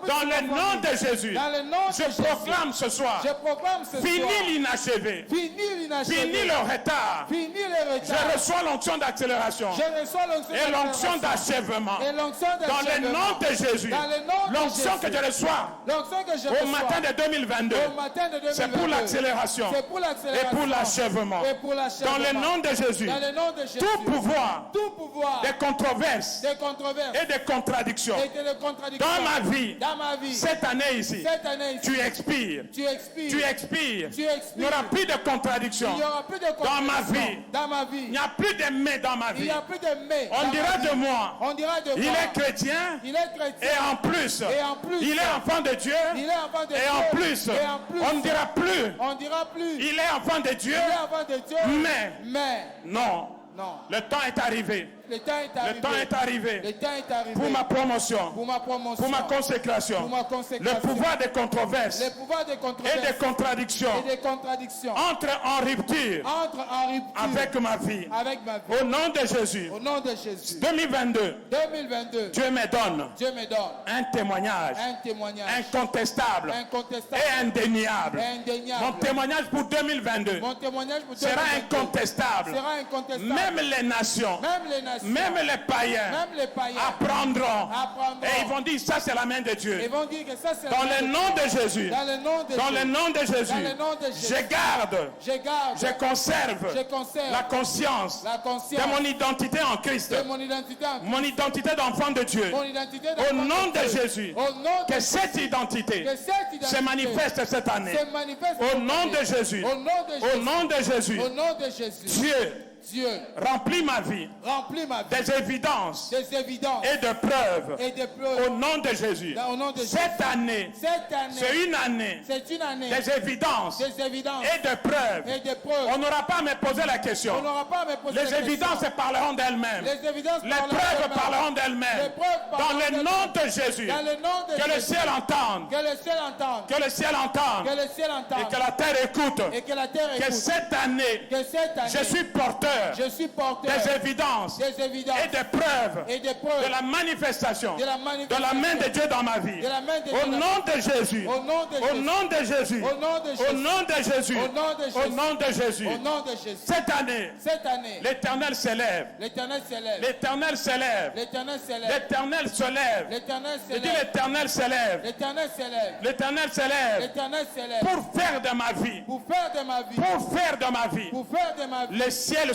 Dans le nom de Jésus, je proclame ce soir, fini l'inachevé, fini le retard. Je reçois l'onction d'accélération et l'onction d'achèvement. Dans le nom de Jésus, l'onction que je reçois au matin de 2022, c'est pour l'accélération et pour l'achèvement. Dans le nom de Jésus, tout pouvoir des controverses et des contradictions dans ma vie, cette année ici, tu expires. Il n'y aura plus de contradictions dans ma vie. Il n'y a plus de mais dans ma vie. On dira de moi, il est chrétien et en plus, il est enfant de Dieu et en plus, on ne dira plus, il est enfant de Dieu, mais non. Le temps est arrivé. Le temps est arrivé pour ma promotion, pour ma consécration. Le pouvoir des controverses et des contradictions entre en rupture avec ma vie. Au nom de Jésus, 2022, Dieu me donne un témoignage incontestable et indéniable. Mon témoignage pour 2022 sera incontestable. Même les nations, même les païens apprendront. Et ils vont dire, ça c'est la main de Dieu. Dans le nom de Jésus, dans le nom de Jésus, je garde, je conserve la conscience de mon identité en Christ, mon identité d'enfant de Dieu. Au nom de Jésus, que cette identité se manifeste cette année. Au nom de Jésus, au nom de Jésus, Dieu remplit ma vie des évidences et de preuves. Au nom de Jésus. Cette année, c'est une année des évidences et de preuves. On n'aura pas à me poser la question. Les évidences parleront d'elles-mêmes. Les preuves parleront d'elles-mêmes. Dans le nom de Jésus. Que le ciel entende. Que le ciel entende. Et que la terre écoute. Que cette année, je suis porteur des évidences et des preuves de la manifestation de la main de Dieu dans ma vie. Au nom de Jésus. Au nom de Jésus. Au nom de Jésus. Au nom de Jésus. Cette année, l'Éternel s'élève. L'Éternel s'élève. L'Éternel se lève. Je dis l'Éternel s'élève. L'Éternel s'élève pour faire de ma vie. Pour faire de ma vie. Le ciel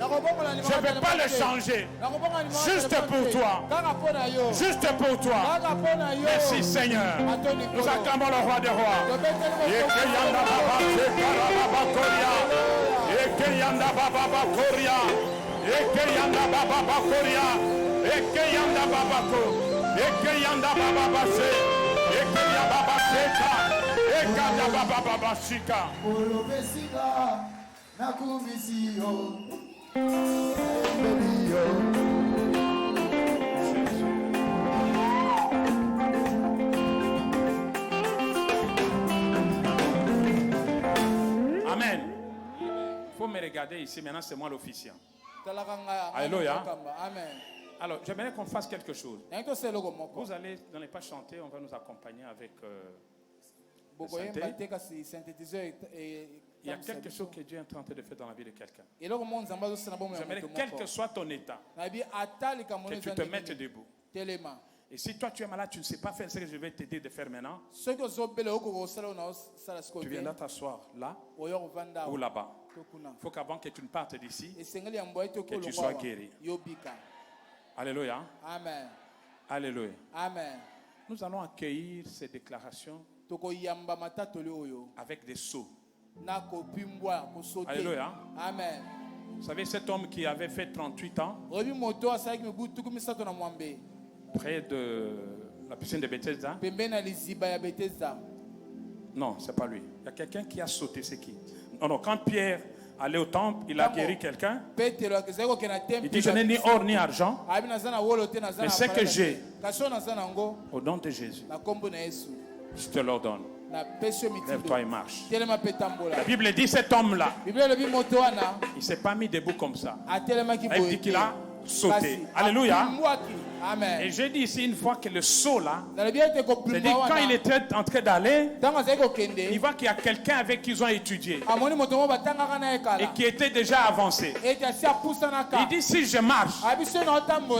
Je ne vais pas le changer. Juste pour toi. Juste pour toi. Merci Seigneur. Nous acclamons le roi des rois. Amen. Il faut me regarder ici. Maintenant, c'est moi l'officiant. Alléluia. Alors, j'aimerais qu'on fasse quelque chose. Vous allez dans les pas chanter, on va nous accompagner avec il y a quelque chose que Dieu est en train de faire dans la vie de quelqu'un. J'aimerais, quel que soit ton état, que tu te mettes debout. Et si toi tu es malade, tu ne sais pas faire ce que je vais t'aider de faire maintenant, tu viendras t'asseoir là ou là-bas. Il faut qu'avant que tu ne partes d'ici, que tu sois guéri. Alléluia. Amen. Alléluia. Amen. Nous allons accueillir ces déclarations avec des sceaux. Alléluia. Amen. Vous savez, cet homme qui avait fait 38 ans, près de la piscine de Bethesda. Non, c'est pas lui. Il y a quelqu'un qui a sauté, c'est qui? Non, quand Pierre allait au temple, il a guéri quelqu'un. Il dit, je n'ai ni or ni argent, mais ce que j'ai, au nom de Jésus, je te l'ordonne. Lève-toi et marche. La Bible dit, cet homme-là, il ne s'est pas mis debout comme ça. Il dit qu'il a sauté. Alléluia. Amen. Et j'ai dit ici une fois que le saut là, c'est-à-dire quand il était en train d'aller, il voit qu'il y a quelqu'un avec qui ils ont étudié et qui était déjà avancé. Il dit, si je marche, je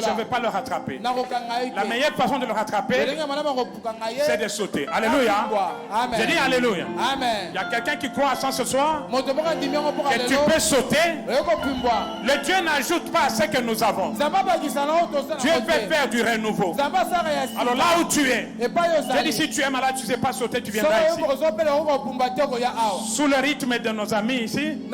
ne vais pas le rattraper. La meilleure façon de le rattraper, c'est de sauter. Alléluia. J'ai dit alléluia. Amen. Il y a quelqu'un qui croit à ça ce soir, que tu peux sauter. Le Dieu n'ajoute pas à ce que nous avons. Dieu peut faire du renouveau. Alors là où tu es, j'ai dit, si tu es malade, tu ne sais pas sauter, tu viendras ici. Sous le rythme de nos amis ici, tu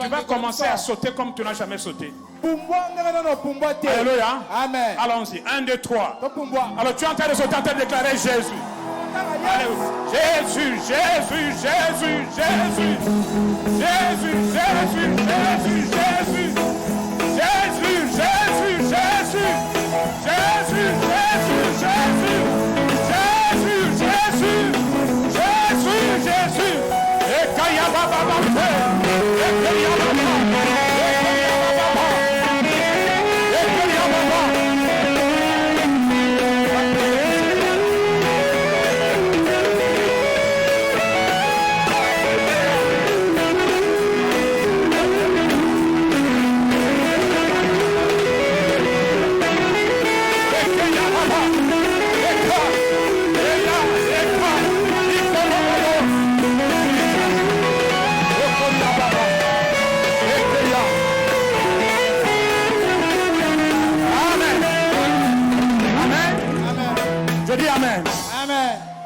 vas commencer à sauter comme tu n'as jamais sauté. Alléluia. Amen. Allons-y. 1, 2, 3. Alors tu es en train de sauter, en train de déclarer Jésus. Jésus, Jésus, Jésus, Jésus. Jésus, Jésus, Jésus, Jésus. Jésus, Jésus, Jésus. Jésus, Jésus, Jésus. Jésus, Jésus. Jésus, Jésus. Et quand il y a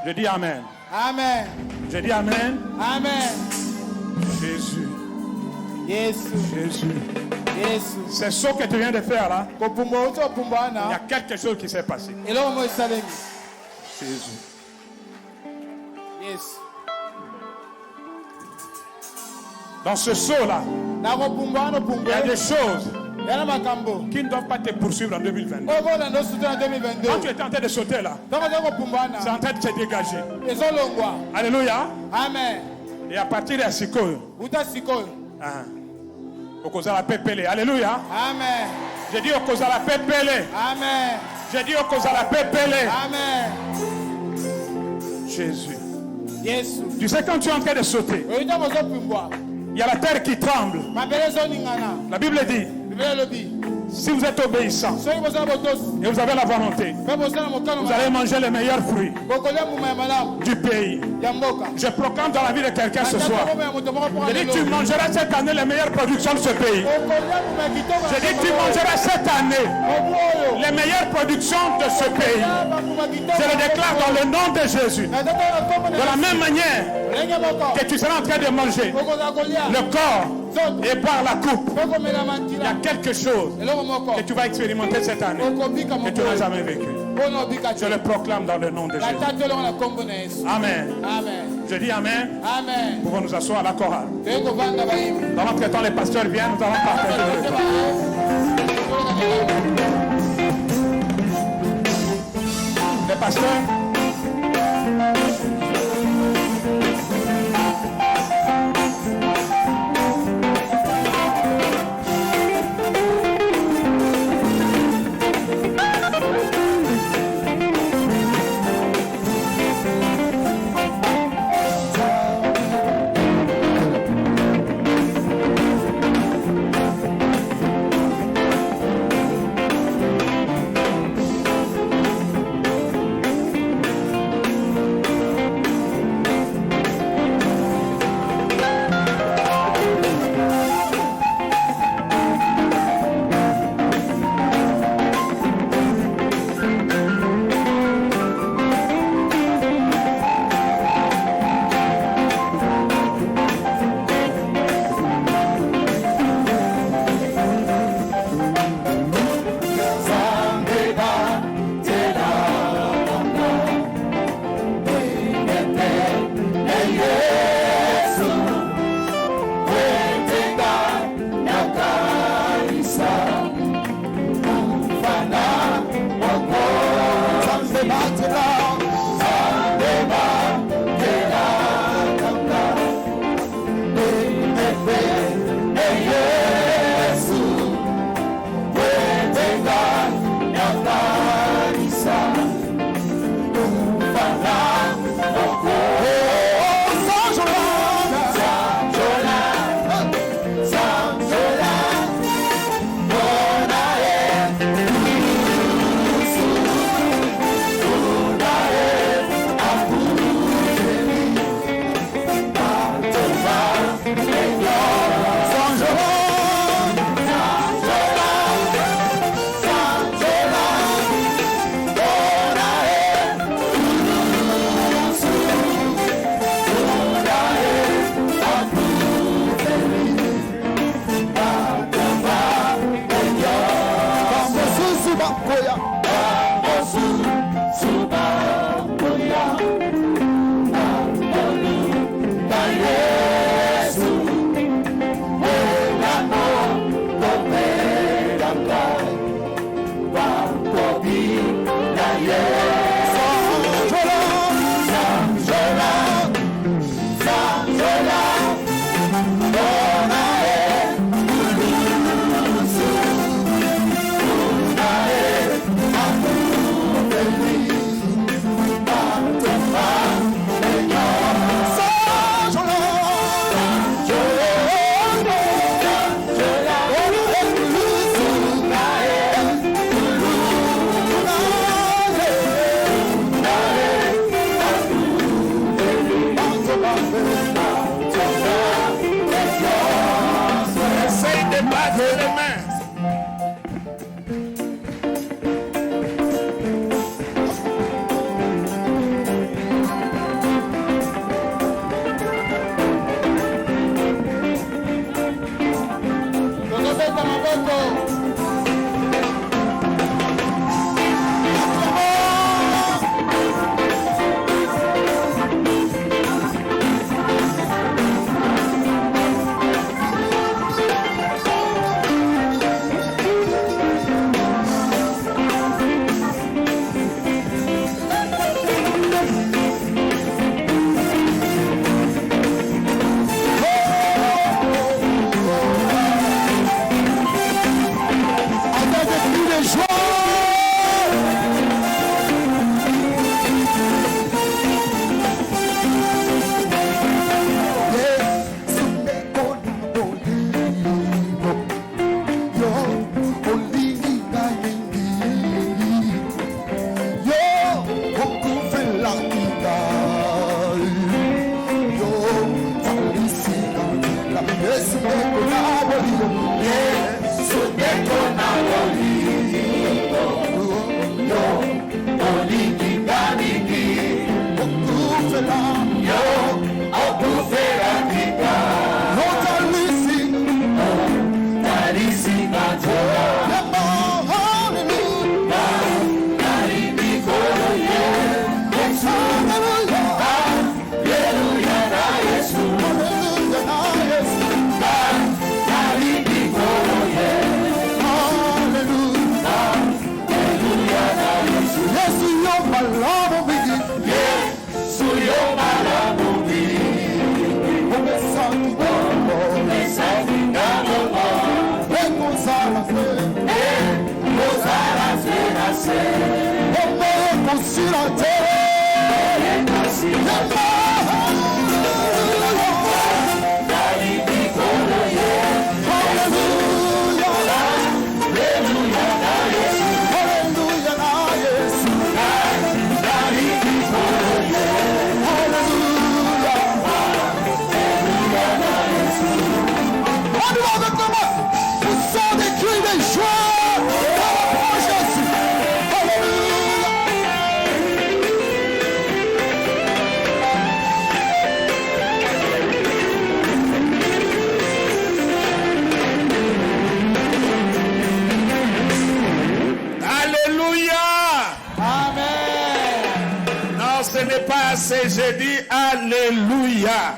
Je dis Amen. Amen. Je dis Amen. Amen. Jésus. Jésus. Jésus. Jésus. C'est ce que tu viens de faire là. Il y a quelque chose qui s'est passé. Jésus. Yes. Dans ce saut là, il y a des choses qui ne doivent pas te poursuivre en 2022. Quand tu étais en train de sauter là, c'est en train de se dégager. Alléluia. Amen. Et à partir de Sikoyo, Okozala pepele. Alléluia. Amen. J'ai dit Okozala pepele. Amen. J'ai dit Okozala pepele. Amen. Jésus. Yes. Tu sais quand tu es en train de sauter, il y a la terre qui tremble. La Bible dit, Si vous êtes obéissant et vous avez la volonté, vous allez manger les meilleurs fruits du pays. Je proclame dans la vie de quelqu'un ce soir. Je dis tu mangeras cette année les meilleures productions de ce pays. Je dis tu mangeras cette année les meilleures productions de ce pays. Je le déclare dans le nom de Jésus. De la même manière que tu seras en train de manger le corps et boire la coupe, il y a quelque chose que tu vas expérimenter cette année que tu n'as jamais vécu. Je le proclame dans le nom de Jésus. Amen. Je dis Amen. Nous pouvons nous asseoir à la chorale. Dans notre temps, les pasteurs viennent, nous allons partager le repas. Les pasteurs. J'ai dit Alléluia.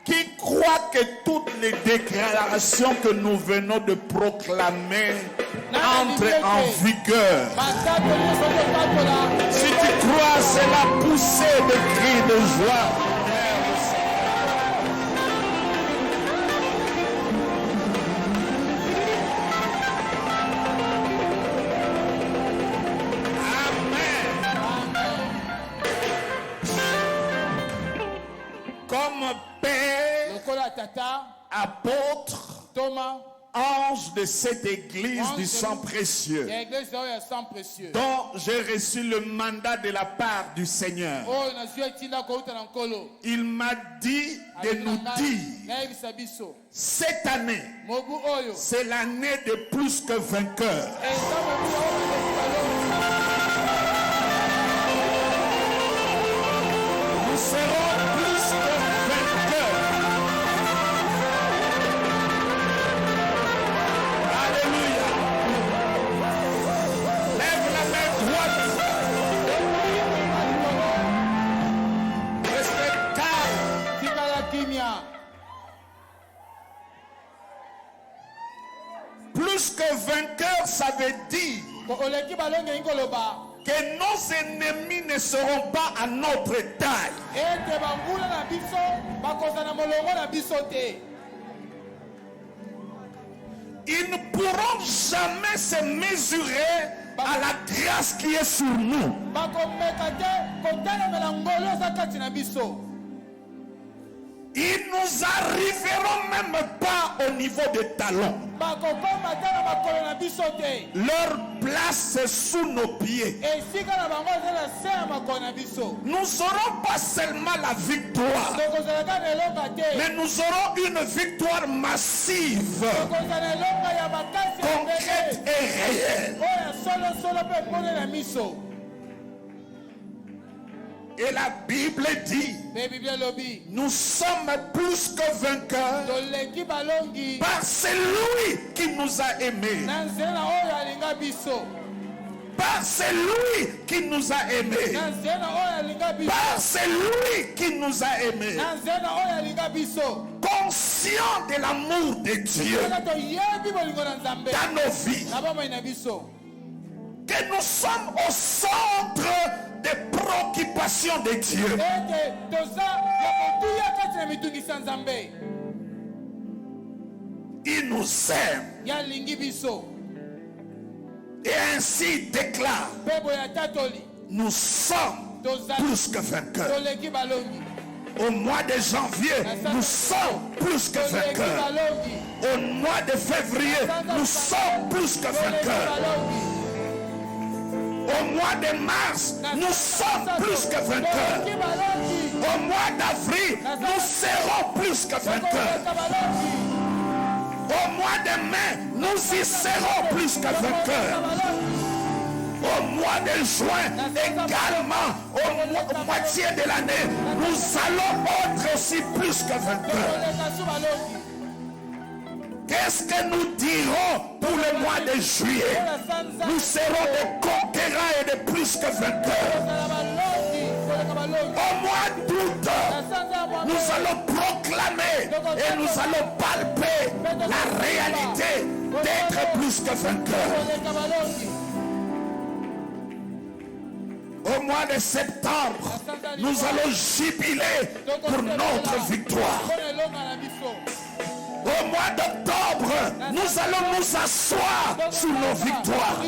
Qui croit que toutes les déclarations que nous venons de proclamer entrent en vigueur? Si tu crois, c'est la poussée de cris de joie. Apôtre, Thomas, ange de cette église du sang précieux, dont j'ai reçu le mandat de la part du Seigneur. Il m'a dit de nous dire, cette année, c'est l'année de plus que vainqueur. Nous serons plus que vainqueurs. Plus que vainqueur, ça veut dire que nos ennemis ne seront pas à notre taille. Ils ne pourront jamais se mesurer à la grâce qui est sur nous. Ils nous arriveront même pas au niveau des talons. Leur place c'est sous nos pieds. Nous n'aurons pas seulement la victoire, mais nous aurons une victoire massive, concrète et réelle. Et la Bible dit, nous sommes plus que vainqueurs par celui qui nous a aimés. Par celui qui nous a aimés. Par celui qui nous a aimés. Conscient de l'amour de Dieu dans nos vies. Que nous sommes au centre des préoccupations de Dieu. Il nous aime. Et ainsi déclare, nous sommes plus que vainqueurs. Au mois de janvier, nous sommes plus que vainqueurs. Au mois de février, nous sommes plus que vainqueurs. Au mois de mars, nous sommes plus que vainqueurs. Au mois d'avril, nous serons plus que vainqueurs. Au mois de mai, nous y serons plus que vainqueurs. Au mois de juin, également, au moitié de l'année, nous allons être aussi plus que vainqueurs. Qu'est-ce que nous dirons pour le mois de juillet? Nous serons des conquérants et de plus que vainqueurs. Au mois d'août, nous allons proclamer et nous allons palper la réalité d'être plus que vainqueurs. Au mois de septembre, nous allons jubiler pour notre victoire. Au mois d'octobre, nous allons nous asseoir sur nos victoires.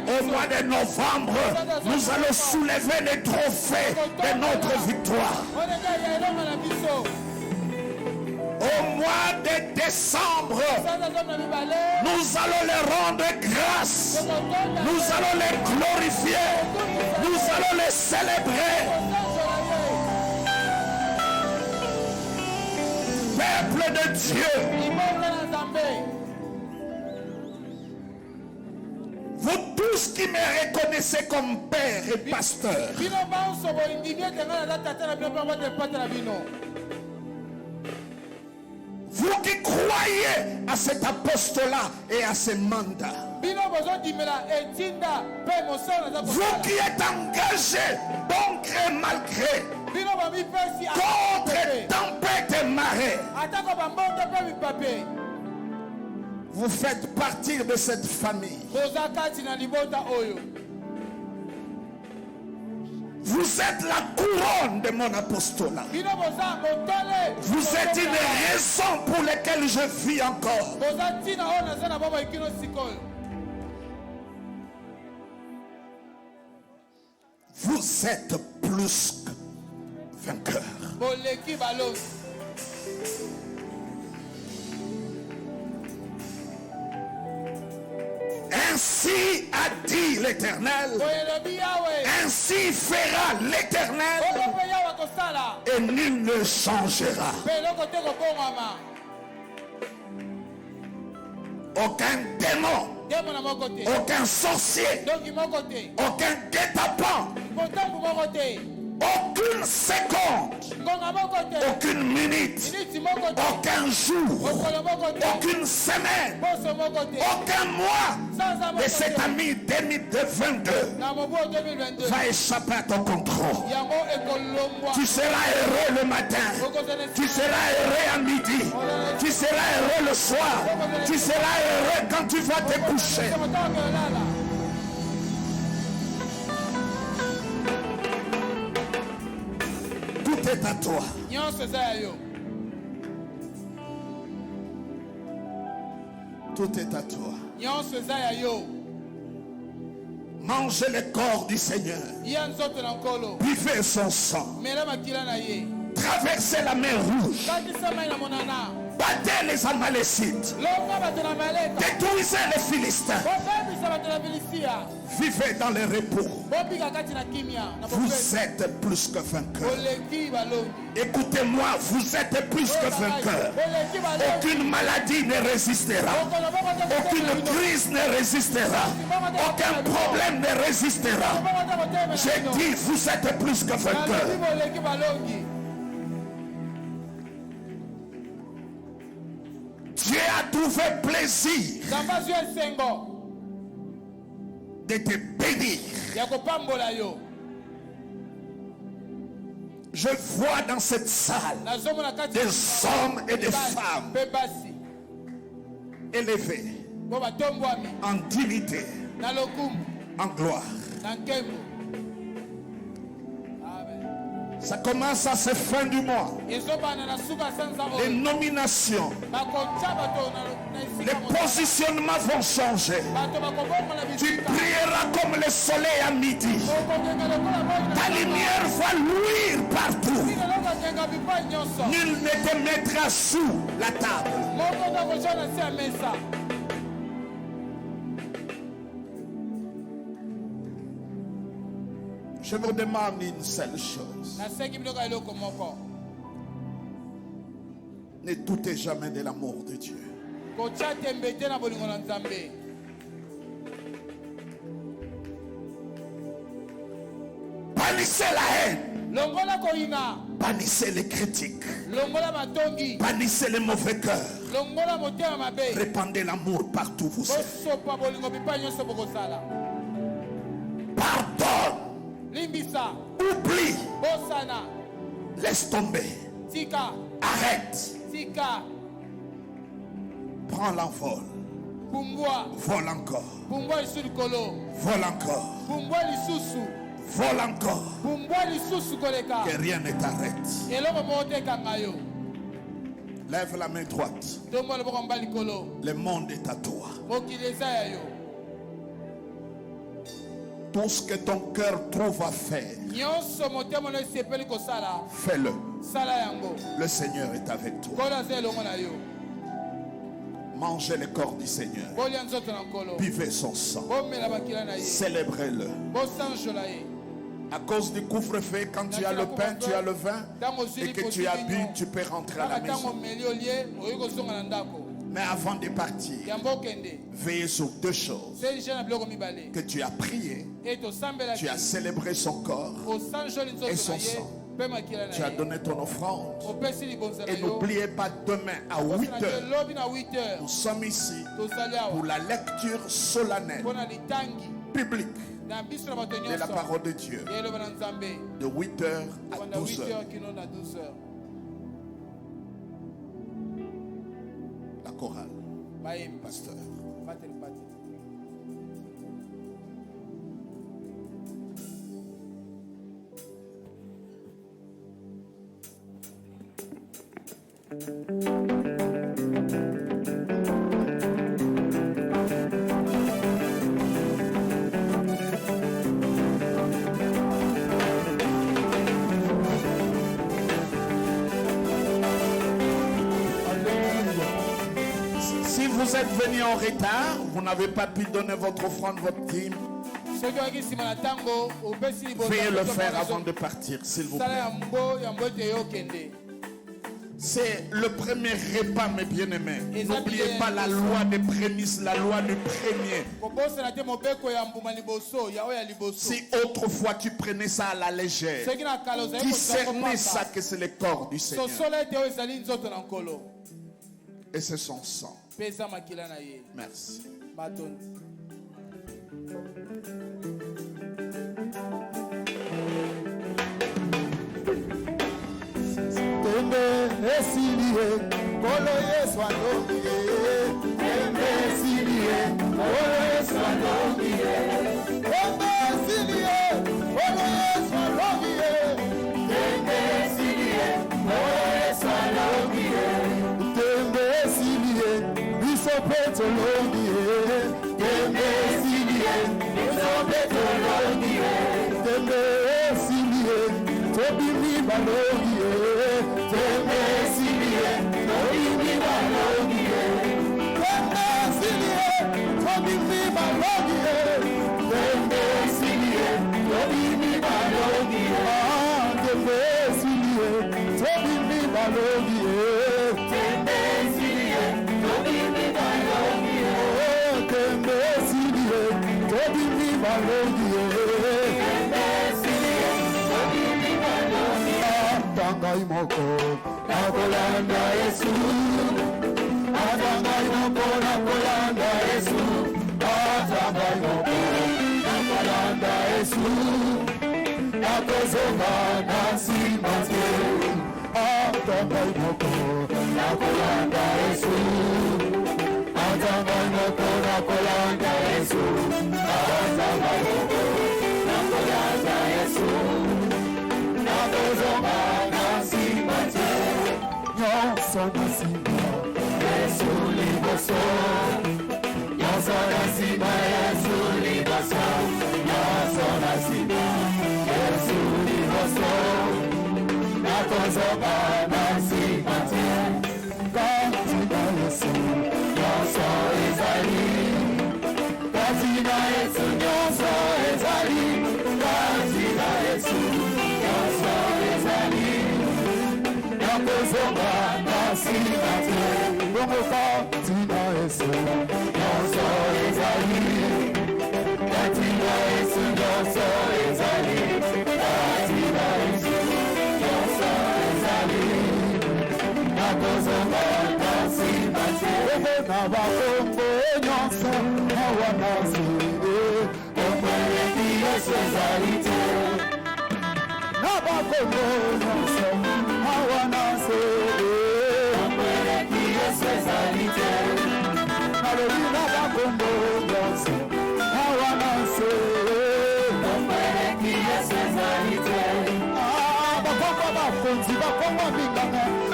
Au mois de novembre, nous allons soulever les trophées de notre victoire. Au mois de décembre, nous allons les rendre grâce. Nous allons les glorifier. Nous allons les célébrer. Peuple de Dieu, vous tous qui me reconnaissez comme père et pasteur, vous qui croyez à cet apostolat et à ce mandat, vous qui êtes engagés, bon gré, mal gré, contre tempête et marée, vous faites partie de cette famille. Vous êtes la couronne de mon apostolat. Vous êtes une raison pour laquelle je vis encore. Vous êtes plus que vainqueurs. Ainsi a dit l'Éternel, ainsi fera l'Éternel, et nul ne changera. Aucun démon, aucun sorcier, aucun guet-apens, aucune seconde, aucune minute, aucun jour, aucune semaine, aucun mois de cette année 2022 va échapper à ton contrôle. Tu seras heureux le matin, tu seras heureux à midi, tu seras heureux le soir, tu seras heureux quand tu vas te coucher. Tout est à toi. Tout est à toi. Mangez le corps du Seigneur. Buvez son sang. Traversez la mer Rouge. Battez les Amalécites. Détruisez les Philistins. Vivez dans le repos. Vous êtes plus que vainqueurs. Écoutez-moi, vous êtes plus que vainqueurs. Aucune maladie ne résistera. Aucune crise ne résistera. Aucun problème ne résistera. J'ai dit, vous êtes plus que vainqueurs. Dieu a trouvé plaisir de te bénir. Je vois dans cette salle des hommes et des femmes élevés en dignité, en gloire. Ça commence à cette fin du mois. Les nominations, les positionnements vont changer. Tu brilleras comme le soleil à midi. Ta lumière va luire partout. Nul ne te mettra sous la table. Je vous demande une seule chose. Ne doutez jamais de l'amour de Dieu. Bannissez la haine. Bannissez les critiques. Bannissez les mauvais cœurs. Répandez l'amour partout où vous êtes. Pardonne. Oublie. Laisse tomber. Arrête. Prends l'envol. Vole encore. Vole encore. Vole encore. Que rien ne t'arrête. Lève la main droite. Le monde est à toi. Tout ce que ton cœur trouve à faire, fais-le. Le Seigneur est avec toi. Mangez le corps du Seigneur. Buvez son sang. Célébrez-le. À cause du couvre-feu, quand tu as le pain, tu as le vin, et que tu as bu, tu peux rentrer à la maison. Mais avant de partir, veillez sur deux choses. Que tu as prié, tu as célébré son corps et son sang. Tu as donné ton offrande. Et n'oubliez pas, demain à 8h, nous sommes ici pour la lecture solennelle, biblique, de la parole de Dieu, de 8h à 12h. La chorale, pasteur. Si vous êtes venu en retard, vous n'avez pas pu donner votre offrande, votre dîme, veuillez le faire avant de partir, s'il vous plaît. C'est le premier repas, mes bien-aimés. N'oubliez pas la loi des prémices, la loi du premier. Si autrefois tu prenais ça à la légère, discernez ça que c'est le corps du Seigneur. Et c'est son sang. Merci.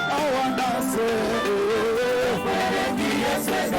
I wanna say Yes,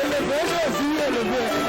Élevez Jésus, élevez.